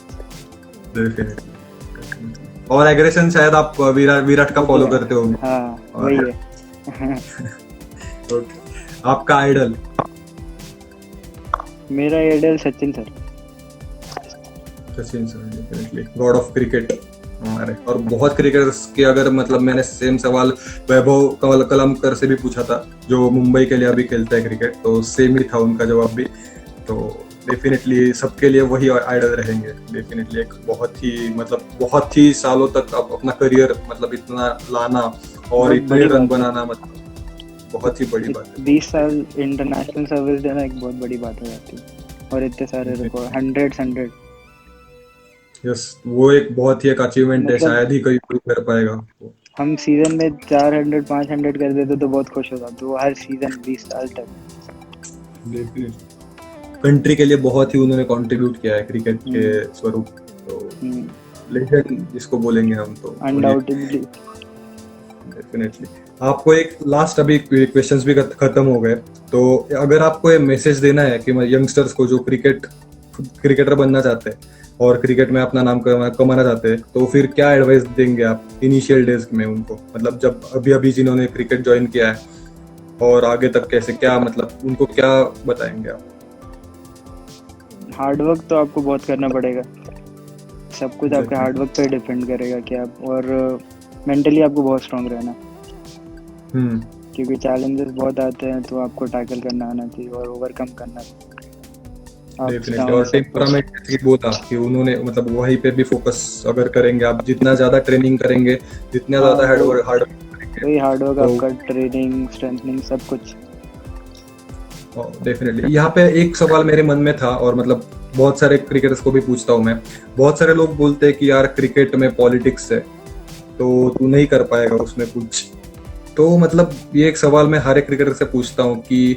और एग्रेशन शायद आप विराट का फॉलो करते होंगे। हाँ, वही है। ओके, आपका आइडल? मेरा idol Sachin sir. Sachin sir, definitely god of cricket हमारे। और बहुत क्रिकेटर्स के अगर मतलब मैंने सेम सवाल वैभव कलमकर से भी पूछा था, जो मुंबई के लिए अभी खेलता है क्रिकेट, तो सेम ही था उनका जवाब भी। तो डेफिनेटली सबके लिए वही आइडल रहेंगे, डेफिनेटली। एक बहुत ही सालों तक अपना करियर मतलब इतना लाना और इतने रन बनाना, मतलब बहुत ही बड़ी बात है। 20 साल इंटरनेशनल सर्विस देना एक बहुत बड़ी बात हो जाती है, और इतने सारे रिकॉर्ड, 100। यस, वो एक बहुत ही एक अचीवमेंट है, शायद ही कोई कर पाएगा। हम सीजन में 400-500 कर देते तो बहुत खुश हो जाते, वो हर सीजन 20 साल तक। कंट्री के लिए बहुत ही उन्होंने कंट्रीब्यूट किया है क्रिकेट के स्वरूप, तो लेजेंड जिसको बोलेंगे हम, तो अनडाउटेडली, डेफिनेटली। आपको एक लास्ट, अभी क्वेश्चंस भी खत्म हो गए, तो अगर आपको ये मैसेज देना है कि यंगस्टर्स को जो क्रिकेटर बनना चाहते हैं और क्रिकेट में अपना नाम कमाना चाहते हैं, तो फिर क्या एडवाइस देंगे आप इनिशियल डेज में उनको, मतलब जब अभी जिन्होंने क्रिकेट ज्वाइन किया है और आगे तक कैसे, क्या मतलब उनको क्या बताएंगे आप? हार्डवर्क तो आपको बहुत करना पड़ेगा, सब कुछ आपके हार्डवर्क पे डिपेंड करेगा कि आप, और मेंटली आपको बहुत स्ट्रांग रहना, क्योंकि चैलेंजेस बहुत आते हैं, तो आपको टैकल करना आना चाहिए और ओवरकम करना चाहिए। डेफिनेटली। और टेम्परामेंट की बोला कि उन्होंने मतलब वहीं पे भी फोकस अगर करेंगे, आप जितना ज्यादा ट्रेनिंग करेंगे, जितना ज्यादा हार्डवर्क वही हार्डवर्क आपका ट्रेनिंग, स्ट्रेंथनिंग, सब कुछ। डेफिनेटली। यहाँ पे एक सवाल मेरे मन में था, और मतलब बहुत सारे क्रिकेटर्स को भी पूछता हूँ मैं। बहुत सारे लोग बोलते हैं कि यार क्रिकेट में पॉलिटिक्स है, तो तू नहीं कर पाएगा उसमें कुछ। तो मतलब ये एक सवाल मैं हर एक क्रिकेटर से पूछता हूँ कि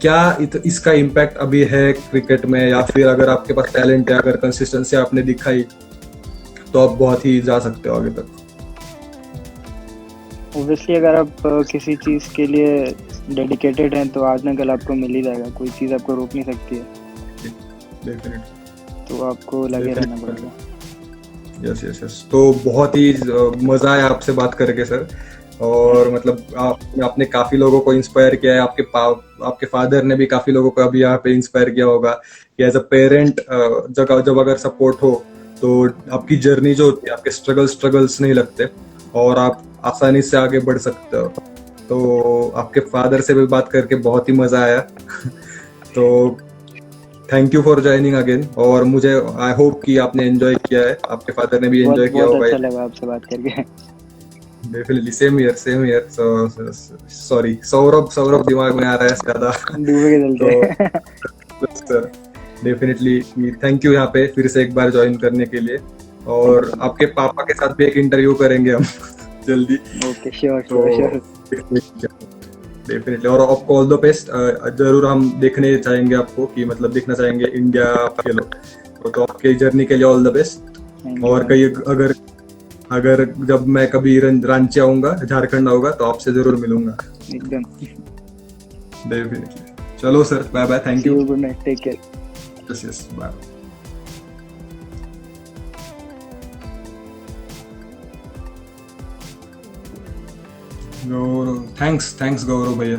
क्या इसका इम्पैक्ट अभी है क्रिकेट में, या फिर अगर आपके पास टैलेंट है, अगर कंसिस्टेंसी आपने दिखाई, तो आप बहुत ही जा सकते हो आगे तक। ऑब्वियसली अगर आप किसी चीज के लिए डेडिकेटेड हैं, तो आज न कल आपको मिल ही जाएगा, कोई चीज आपको रोक नहीं सकती है। डेफिनेटली। तो आपको लगे रहना पड़ेगा। यस। तो बहुत ही मजा आया आपसे बात करके सर, और मतलब आपने काफी लोगों को इंस्पायर किया है। आपके फादर ने भी काफी लोगों को अभी यहाँ पे इंस्पायर किया होगा कि एज अ पेरेंट जब अगर सपोर्ट हो तो आपकी जर्नी जो होती है, आपके स्ट्रगल्स नहीं लगते और आप आसानी से आगे बढ़ सकते हो। तो आपके फादर से भी बात करके बहुत ही मजा आया। तो thank you for joining again, और मुझे आई होप कि आपने एंजॉय किया है, आपके फादर ने भी बहुत एंजॉय किया बहुत होगा। अच्छा लगा आपसे बात करके। Definitely same here. Sorry, Saurabh दिमाग में आ रहा है ज्यादा। डूबे के चलते। तो सर डेफिनेटली थैंक यू यहाँ पे फिर से एक बार ज्वाइन करने के लिए, और आपके पापा के साथ भी एक इंटरव्यू करेंगे हम जल्दी। ओके, श्योर तो श्योर। डेफिनेटली, और आपको ऑल द बेस्ट। जरूर हम देखने चाहेंगे आपको, कि मतलब देखना चाहेंगे इंडिया खेलो। तो आपके जर्नी के लिए ऑल द बेस्ट। और कहीं अगर जब मैं कभी रांची आऊंगा, झारखंड आऊंगा, तो आपसे जरूर मिलूंगा एकदम। डेफिनेटली। चलो sir, bye bye, thank you. Good night, take care. Yes bye. Gaurav, thanks Gaurav भैया।